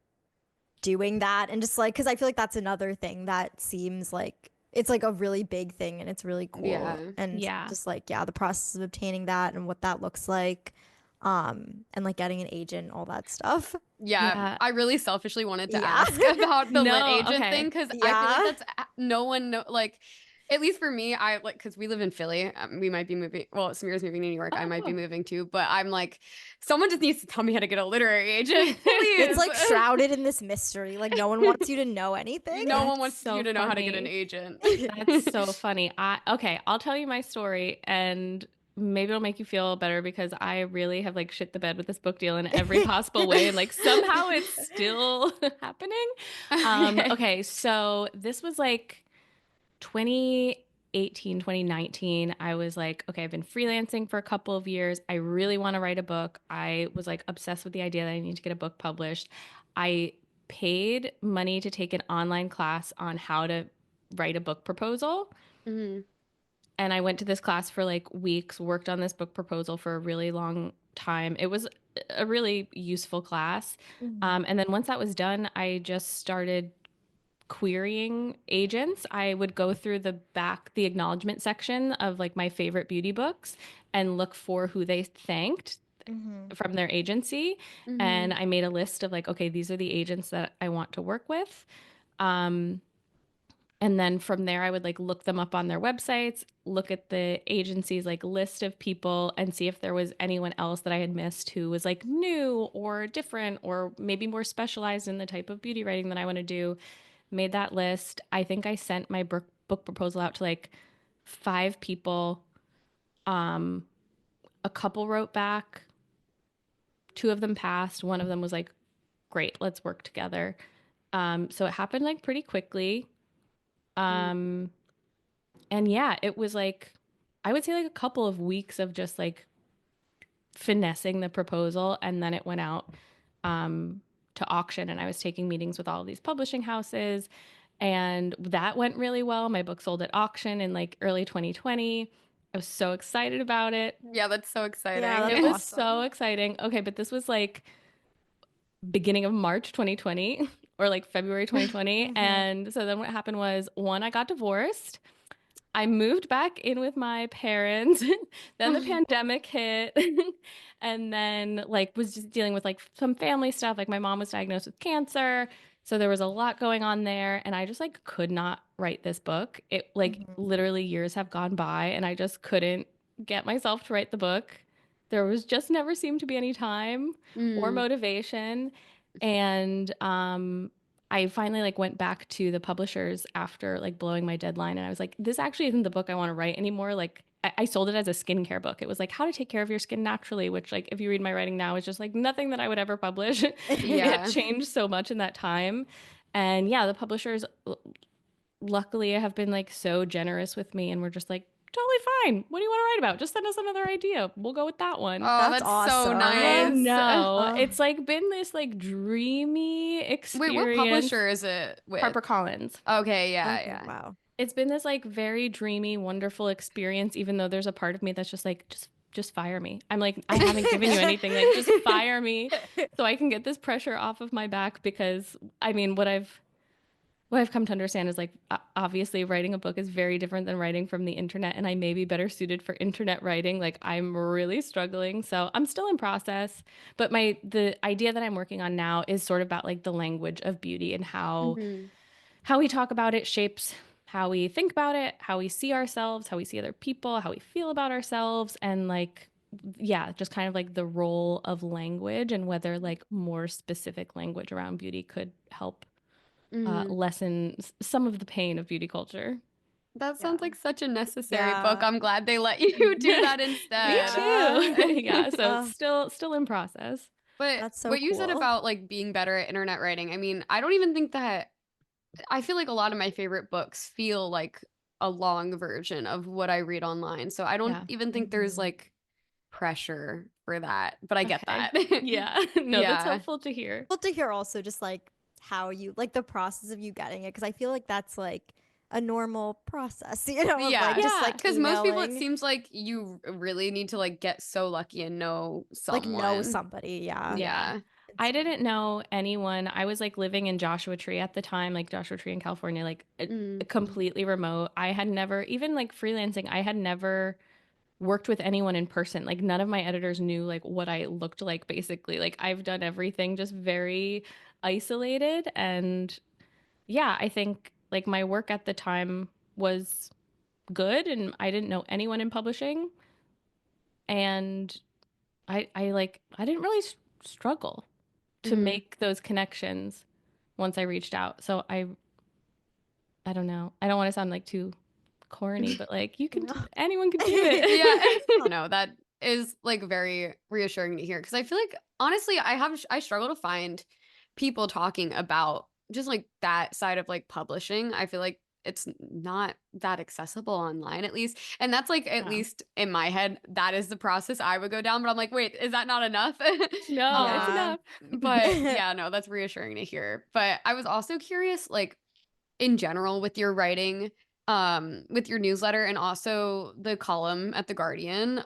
doing that, and just like, because I feel like that's another thing that seems like it's like a really big thing and it's really cool. Yeah. And Yeah. just like, yeah, the process of obtaining that and what that looks like, and like getting an agent, all that stuff. Yeah, Yeah. I really selfishly wanted to Yeah. ask about the lit No, agent thing okay. because I feel like Yeah. that's no one know like At least for me, I like because we live in Philly. We might be moving. Well, Samira's moving to New York. I might be Oh. moving too. But I'm like, someone just needs to tell me how to get a literary agent, please. It's like shrouded in this mystery. Like no one wants you to know anything. No one That's wants you so to know how to get an funny. agent. That's so funny. Okay, I'll tell you my story and maybe it'll make you feel better because I really have like shit the bed with this book deal in every possible way and like somehow it's still happening. Okay. Okay, so this was like 2018, 2019. I was like, okay, I've been freelancing for a couple of years. I really want to write a book. I was like obsessed with the idea that I need to get a book published. I paid money to take an online class on how to write a book proposal. Hmm. And I went to this class for like weeks, worked on this book proposal for a really long time. It was a really useful class. Mhm. And then once that was done, I just started querying agents. I would go through the acknowledgement section of like my favorite beauty books and look for who they thanked Mhm. from their agency. And Hmm. I made a list of like, okay, these are the agents that I want to work with. Um, and then from there, I would like look them up on their websites, look at the agency's like list of people and see if there was anyone else that I had missed who was like new or different or maybe more specialized in the type of beauty writing that I want to do. Made that list. I think I sent my book proposal out to like 5 people. Um, a couple wrote back, 2 of them passed. One of them was like, great, let's work together. So it happened like pretty quickly. Um, and yeah, it was like, I would say like a couple of weeks of just like finessing the proposal. And then it went out to auction. And I was taking meetings with all of these publishing houses. And that went really well. My book sold at auction in like early 2020. I was so excited about it. Yeah, that's so Yeah, It that's exciting. was so awesome. exciting. Okay, but this was like beginning of March 2020 or like February 2020. Mhm. And so then what happened was one, I got divorced. I moved back in with my parents. Then the pandemic hit. And then like was just dealing with like some family stuff. Like my mom was diagnosed with cancer. So there was a lot going on there and I just like could not write this book. It like Mhm. literally years have gone by and I just couldn't get myself to write the book. There was just never seemed to be any time or Mm. motivation. And I finally like went back to the publishers after like blowing my deadline and I was like, this actually isn't the book I want to write anymore. Like I sold it as a skincare book. It was like how to take care of your skin naturally, which like if you read my writing now is just like nothing that I would ever publish. It Yeah. changed so much in that time. And yeah, the publishers luckily have been like so generous with me and we're just like totally fine. What do you want to write about? Just send us another idea. We'll go with that one. Oh, That's that's so awesome. I nice. know. Oh. It's like been this like dreamy Wait, what experience. publisher is it with? Harper Collins. Okay, yeah, Okay, yeah. wow. It's been this like very dreamy, wonderful experience, even though there's a part of me that's just like, just fire me. I'm like, I haven't given you anything. Like, just fire me so I can get this pressure off of my back because I mean, what I've come to understand is like obviously writing a book is very different than writing from the internet and I may be better suited for internet writing. Like I'm really struggling. So I'm still in process, but the idea that I'm working on now is sort of about like the language of beauty and Hmm. how we talk about it shapes how we think about it, how we see ourselves, how we see other people, how we feel about ourselves and like yeah, just kind of like the role of language and whether like more specific language around beauty could help Hmm. lessen some of the pain of beauty culture. That Yeah. sounds like such a necessary book. Yeah. I'm glad they let you do that Me instead. too. Yeah. Yeah, so it's Oh, still in process. But that's so what you said cool. about like being better at internet writing, I mean, I don't even think that I feel like a lot of my favorite books feel like a long version of what I read online. So I don't Yeah. even think there's Mhm. like pressure for that, but I get Okay. that. Yeah. No, that's Yeah. helpful to hear. Well, to hear also just like how you like the process of you getting it, because I feel like that's like a normal process, of like Yeah. just Yeah. like Because most people, it emailing, seems like you really need to like get so lucky and know like know someone. somebody. Yeah. Yeah. Yeah. I Insane. didn't know anyone. I was like living in Joshua Tree at the time, like Joshua Tree in California, like Mm. completely remote. I had never, even like freelancing, I had never worked with anyone in person. Like none of my editors knew like what I looked like basically. Like I've done everything just very isolated and yeah, I think like my work at the time was good, and I didn't know anyone in publishing, and I didn't really struggle to Mm-hmm. make those connections once I reached out. So I don't know. I don't want to sound like too corny, but like No. anyone can do Yeah. it. No, that is like very reassuring to hear because I feel like honestly, I struggle to find people talking about just like that side of like publishing. I feel like it's not that accessible online at least. And that's like at Yeah. least in my head, that is the process I would go down. But I'm like, wait, is that not enough? No, it's um, enough. but yeah, no, that's reassuring to hear. But I was also curious, like in general with your writing, with your newsletter and also the column at the Guardian,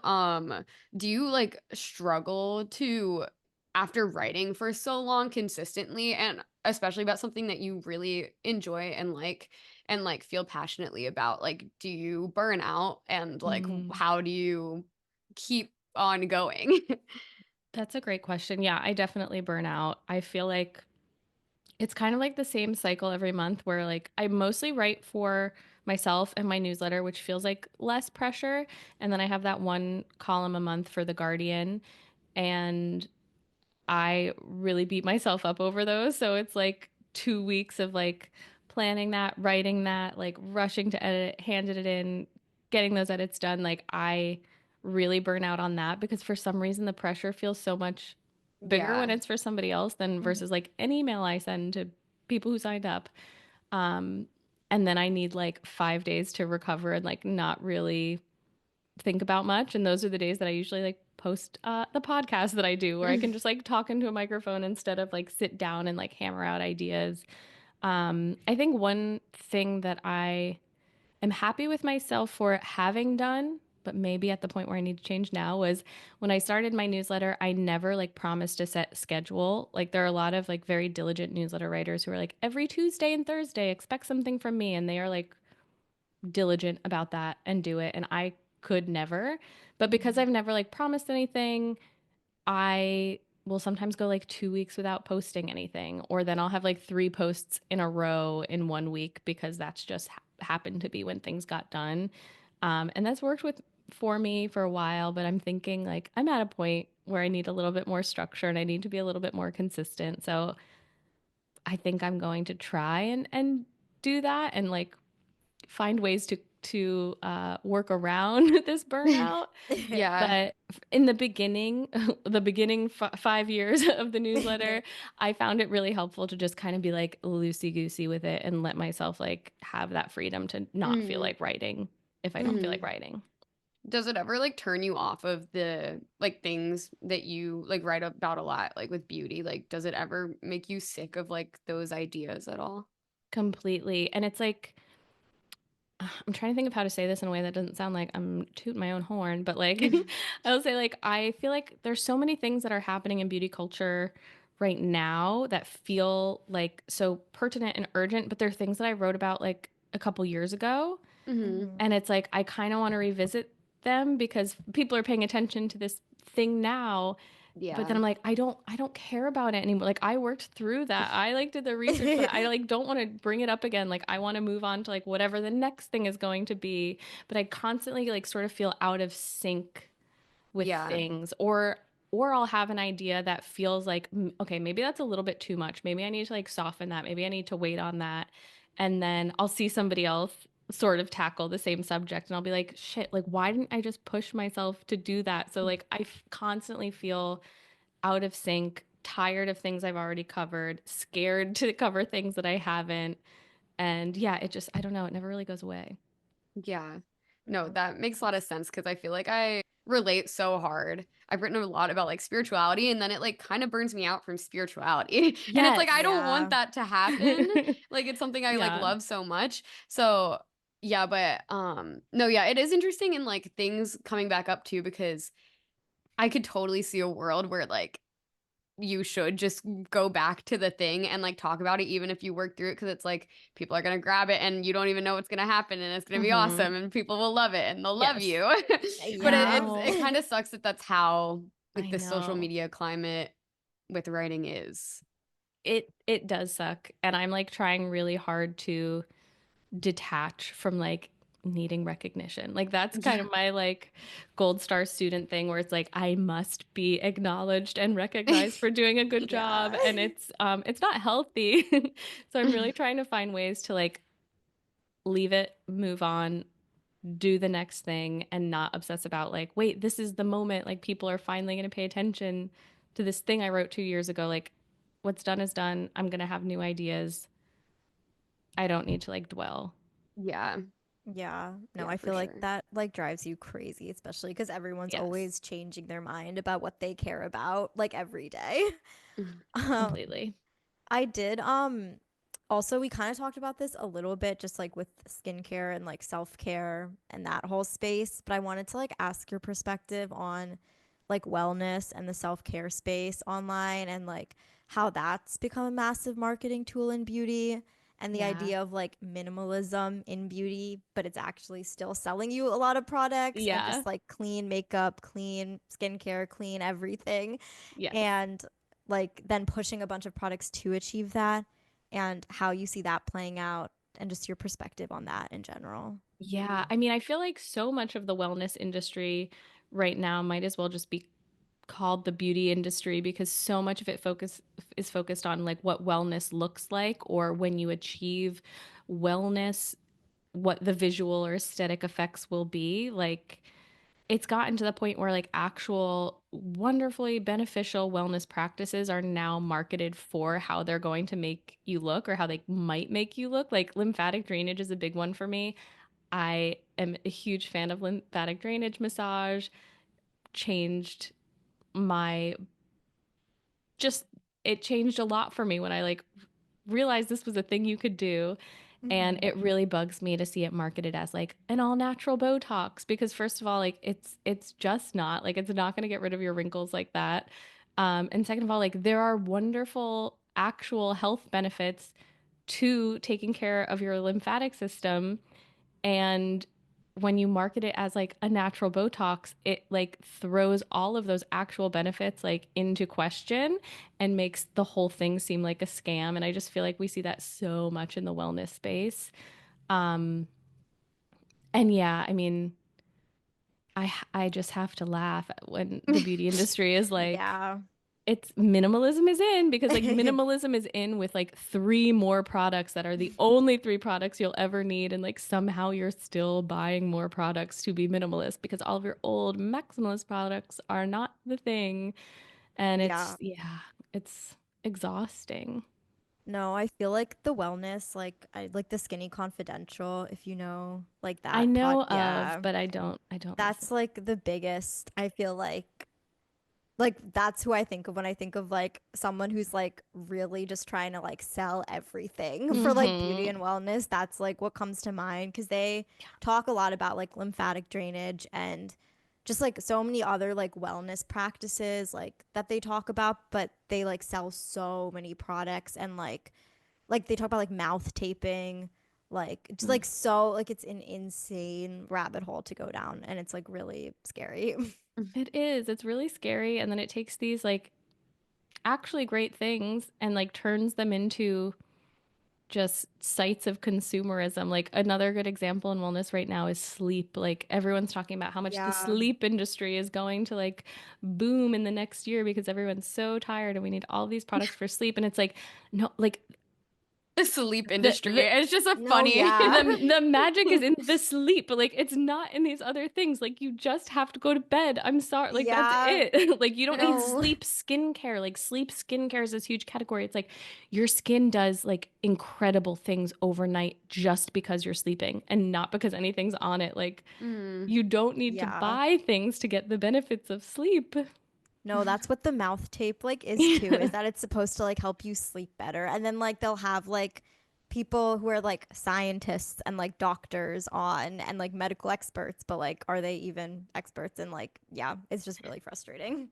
do you like struggle to after writing for so long consistently and especially about something that you really enjoy and like feel passionately about, like do you burn out and like Mm, how do you keep on going? that's a great question. Yeah, I definitely burn out. I feel like it's kind of like the same cycle every month where like I mostly write for myself and my newsletter, which feels like less pressure. And then I have that one column a month for The Guardian. And I really beat myself up over those. So it's like 2 weeks of like planning that, writing that, like rushing to edit, handed it in, getting those edits done. Like I really burn out on that because for some reason the pressure feels so much bigger Yeah. when it's for somebody else than versus like an email I send to people who signed up. Um, and then I need like 5 days to recover and like not really think about much. And those are the days that I usually like post the podcast that I do, where I can just like talk into a microphone instead of like sit down and like hammer out ideas. I think one thing that I am happy with myself for having done, but maybe at the point where I need to change now, was when I started my newsletter, I never like promised a set schedule. Like there are a lot of like very diligent newsletter writers who are like every Tuesday and Thursday expect something from me, and they are like diligent about that and do it. And I could never. But because I've never like promised anything, I will sometimes go like 2 weeks without posting anything, or then I'll have like 3 posts in a row in one week because that's just happened to be when things got done. And that's worked with for me for a while, but I'm thinking like I'm at a point where I need a little bit more structure and I need to be a little bit more consistent. So I think I'm going to try and do that and like find ways to work around this burnout. Yeah. But in the beginning, the beginning 5 years of the newsletter, I found it really helpful to just kind of be like loosey goosey with it and let myself like have that freedom to not feel Mm-hmm. like writing if I don't feel like Mm-hmm. writing. Does it ever like turn you off of the like things that you like write about a lot, like with beauty? Like, does it ever make you sick of like those ideas at all? Completely. And it's like, I'm trying to think of how to say this in a way that doesn't sound like I'm tooting my own horn, but like I'll say like I feel like there's so many things that are happening in beauty culture right now that feel like so pertinent and urgent, but they're things that I wrote about like a couple years ago. Mm-hmm. And it's like I kind of want to revisit them because people are paying attention to this thing now, but then Yeah. I'm like, I don't care about it anymore. Like I worked through that. I like did the research for that. I like don't want to bring it up again. Like I want to move on to like whatever the next thing is going to be. But I constantly like sort of feel out of sync with Yeah. things, or I'll have an idea that feels like okay, maybe that's a little bit too much. Maybe I need to like soften that. Maybe I need to wait on that. And then I'll see somebody else sort of tackle the same subject and I'll be like, shit, like why didn't I just push myself to do that? So like constantly feel out of sync, tired of things I've already covered, scared to cover things that I haven't. And yeah, it just, I don't know, it never really goes away. Yeah. No, that makes a lot of sense because I feel like I relate so hard. I've written a lot about like spirituality and then it like kind of burns me out from spirituality. And it's like Yes. I don't want Yeah. that to happen. Like it's something I like Yeah. love so much. So, yeah, but no, yeah, it is interesting and like things coming back up too because I could totally see a world where like you should just go back to the thing and like talk about it even if you work through it because it's like people are going to grab it and you don't even know what's going to happen and it's going to be Mm-hmm. awesome and people will love it and they'll love Yes. you. But I it know. kind of sucks that that's how like I the social know. media climate with writing is. It does suck. And I'm like trying really hard to detach from like needing recognition. Like that's kind Yeah. of my like gold star student thing where it's like I must be acknowledged and recognized for doing a good Yeah. job, and it's not healthy. So I'm really trying to find ways to like leave it, move on, do the next thing, and not obsess about like, wait, this is the moment, like people are finally going to pay attention to this thing I wrote 2 years ago. Like what's done is done. I'm going to have new ideas. I don't need to like dwell. Yeah. Yeah, no, Yeah, I for feel like sure. that like drives you crazy, especially because everyone's Yes, always changing their mind about what they care about like every day. Mhm. Um, completely. I did also we kind of talked about this a little bit just like with skincare and like self-care and that whole space, but I wanted to like ask your perspective on like wellness and the self-care space online and like how that's become a massive marketing tool in beauty and the Yeah. idea of like minimalism in beauty, but it's actually still selling you a lot of products and Yeah. just like clean makeup, clean skincare, clean everything Yes. and like then pushing a bunch of products to achieve that and how you see that playing out and just your perspective on that in general. Yeah. I mean, I feel like so much of the wellness industry right now might as well just be called the beauty industry because so much of it focused on like what wellness looks like or when you achieve wellness, what the visual or aesthetic effects will be. Like it's gotten to the point where like actual wonderfully beneficial wellness practices are now marketed for how they're going to make you look or how they might make you look. Like lymphatic drainage is a big one for me. I am a huge fan of lymphatic drainage massage. Changed my just it changed a lot for me when I like realized this was a thing you could do. And Mm-hmm. it really bugs me to see it marketed as like an all natural Botox because first of all, like it's just not like it's not going to get rid of your wrinkles like that. And second of all, like there are wonderful actual health benefits to taking care of your lymphatic system. And when you market it as like a natural Botox, it like throws all of those actual benefits like into question and makes the whole thing seem like a scam. And I just feel like we see that so much in the wellness space. Um, and yeah, I mean, I just have to laugh when the beauty industry is like, Yeah. it's minimalism is in because like minimalism is in with like three more products that are the only three products you'll ever need and like somehow you're still buying more products to be minimalist because all of your old maximalist products are not the thing and Yeah. it's exhausting. No, I feel like the wellness, like I like the Skinny Confidential, if you know, like I that pod. know of, Yeah. but I don't listen. That's like the biggest, I feel like that's who I think of when I think of like someone who's like really just trying to like sell everything for like beauty Mm-hmm. and wellness. That's like what comes to mind because they talk a lot about like lymphatic drainage and just like so many other like wellness practices like that they talk about, but they like sell so many products and like they talk about like mouth taping, like just Mm. like so like it's an insane rabbit hole to go down and it's like really scary. It is. It's really scary and then it takes these like actually great things and like turns them into just sites of consumerism. Like another good example in wellness right now is sleep. Like everyone's talking about how much the Yeah. sleep industry is going to like boom in the next year because everyone's so tired and we need all these products for sleep. And it's like, no, like The sleep the industry. the It's just a No, funny. yeah. the magic is in the sleep, but like it's not in these other things. Like you just have to go to bed. I'm sorry. Like that's Yeah. it. Like you don't need No. sleep skincare. Like sleep skincare is this huge category. It's like your skin does like incredible things overnight just because you're sleeping and not because anything's on it. Like Mm. you don't need to Yeah. buy things to get the benefits of sleep. No, that's what the mouth tape like is too, is that it's supposed to like help you sleep better. And then like they'll have like people who are like scientists and like doctors on and like medical experts, but like are they even experts? And like yeah, it's just really frustrating.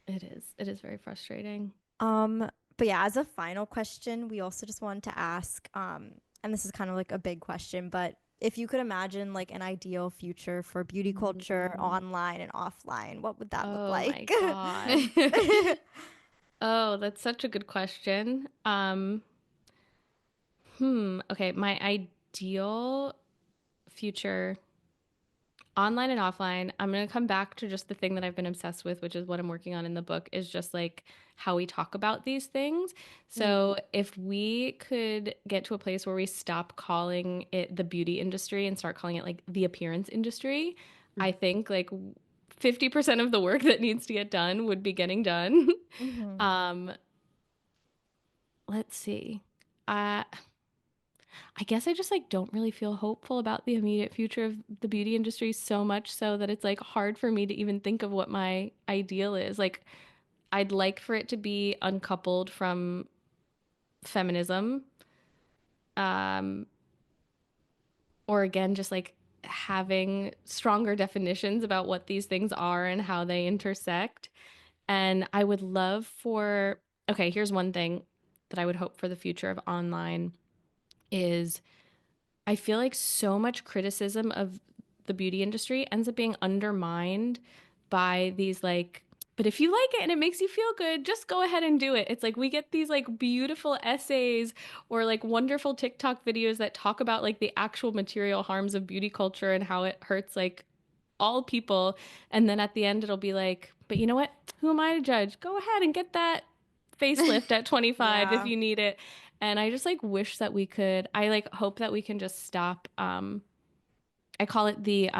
It is. It is very frustrating. But yeah, as a final question, we also just wanted to ask, and this is kind of like a big question, but if you could imagine like an ideal future for beauty culture Mm. online and offline, what would that look Oh my like? God. Oh, that's such a good question. Okay, my ideal future, online and offline, I'm going to come back to just the thing that I've been obsessed with, which is what I'm working on in the book, is just like how we talk about these things. So if we could get to a place where we stop calling it the beauty industry and start calling it like the appearance industry, I think like 50% of the work that needs to get done would be getting done. Let's see. I guess I just like don't really feel hopeful about the immediate future of the beauty industry, so much so that it's like hard for me to even think of what my ideal is. Like I'd like for it to be uncoupled from feminism. Or again, just like having stronger definitions about what these things are and how they intersect. And I would love for, okay, here's one thing that I would hope for the future of online is I feel like so much criticism of the beauty industry ends up being undermined by these like, but if you like it and it makes you feel good, just go ahead and do it. It's like we get these like beautiful essays or like wonderful TikTok videos that talk about like the actual material harms of beauty culture and how it hurts like all people. And then at the end, it'll be like, but you know what? Who am I to judge? Go ahead and get that facelift at 25 if you need it. And I just like wish that we could, I like hope that we can just stop. I call it the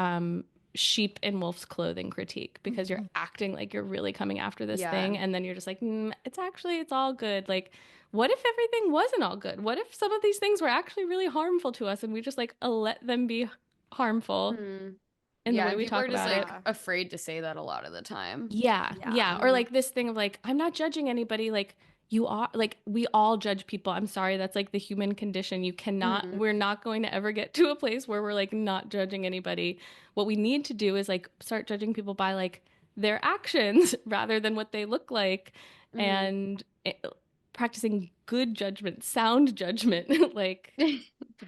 sheep in wolf's clothing critique, because you're acting like you're really coming after this thing. And then you're just like, it's all good. Like, what if everything wasn't all good? What if some of these things were actually really harmful to us and we just like let them be harmful in the way we people talk are just about like it? afraid to say that a lot of the time. Yeah. Or like this thing of like, I'm not judging anybody. Like you are, like we all judge people. I'm sorry. That's like the human condition. You cannot, we're not going to ever get to a place where we're like not judging anybody. What we need to do is like start judging people by like their actions rather than what they look like, and practicing good judgment, sound judgment, like,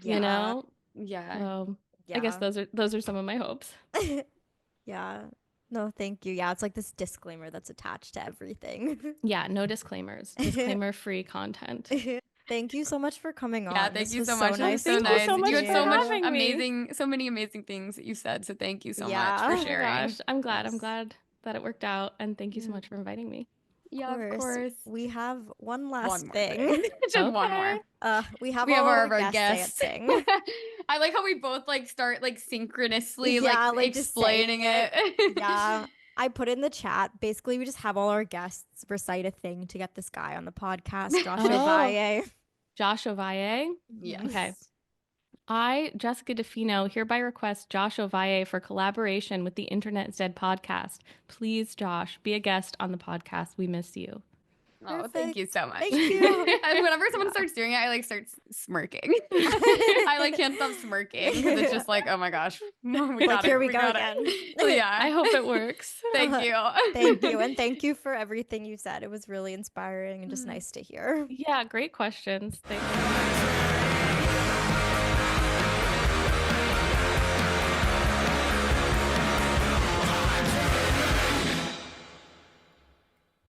you know? So I guess those are some of my hopes. Yeah. No, thank you. Yeah, it's like this disclaimer that's attached to everything. Yeah, no disclaimers. Disclaimer-free content. Thank you so much for coming on. Yeah, thank This you was so much. so nice. Thank you so much You had for so much having me. amazing, so many amazing things that you said. So thank you so much for sharing. Gosh, I'm glad. I'm glad that it worked out, and thank you so much for inviting me. Yeah, of course. We have one last more thing. Just one more. We have our guest guests. dancing. I like how we both like start like synchronously Yeah, like just explaining saying it. Yeah. I put in the chat. Basically, we just have all our guests recite a thing to get this guy on the podcast, Josh Ovalle. Josh Ovalle? Yes. Okay. I, Jessica Defino, hereby request Josh Ovalle for collaboration with the Internet is Dead podcast. Please, Josh, be a guest on the podcast. We miss you. Oh, thank you so much. Thank you. Whenever someone starts doing it, I like start smirking. I like can't stop smirking because it's just like, oh my gosh, here we go again. Yeah, I hope it works. Thank you. Thank you, and thank you for everything you said. It was really inspiring and just nice to hear. Yeah, great questions. Thank you.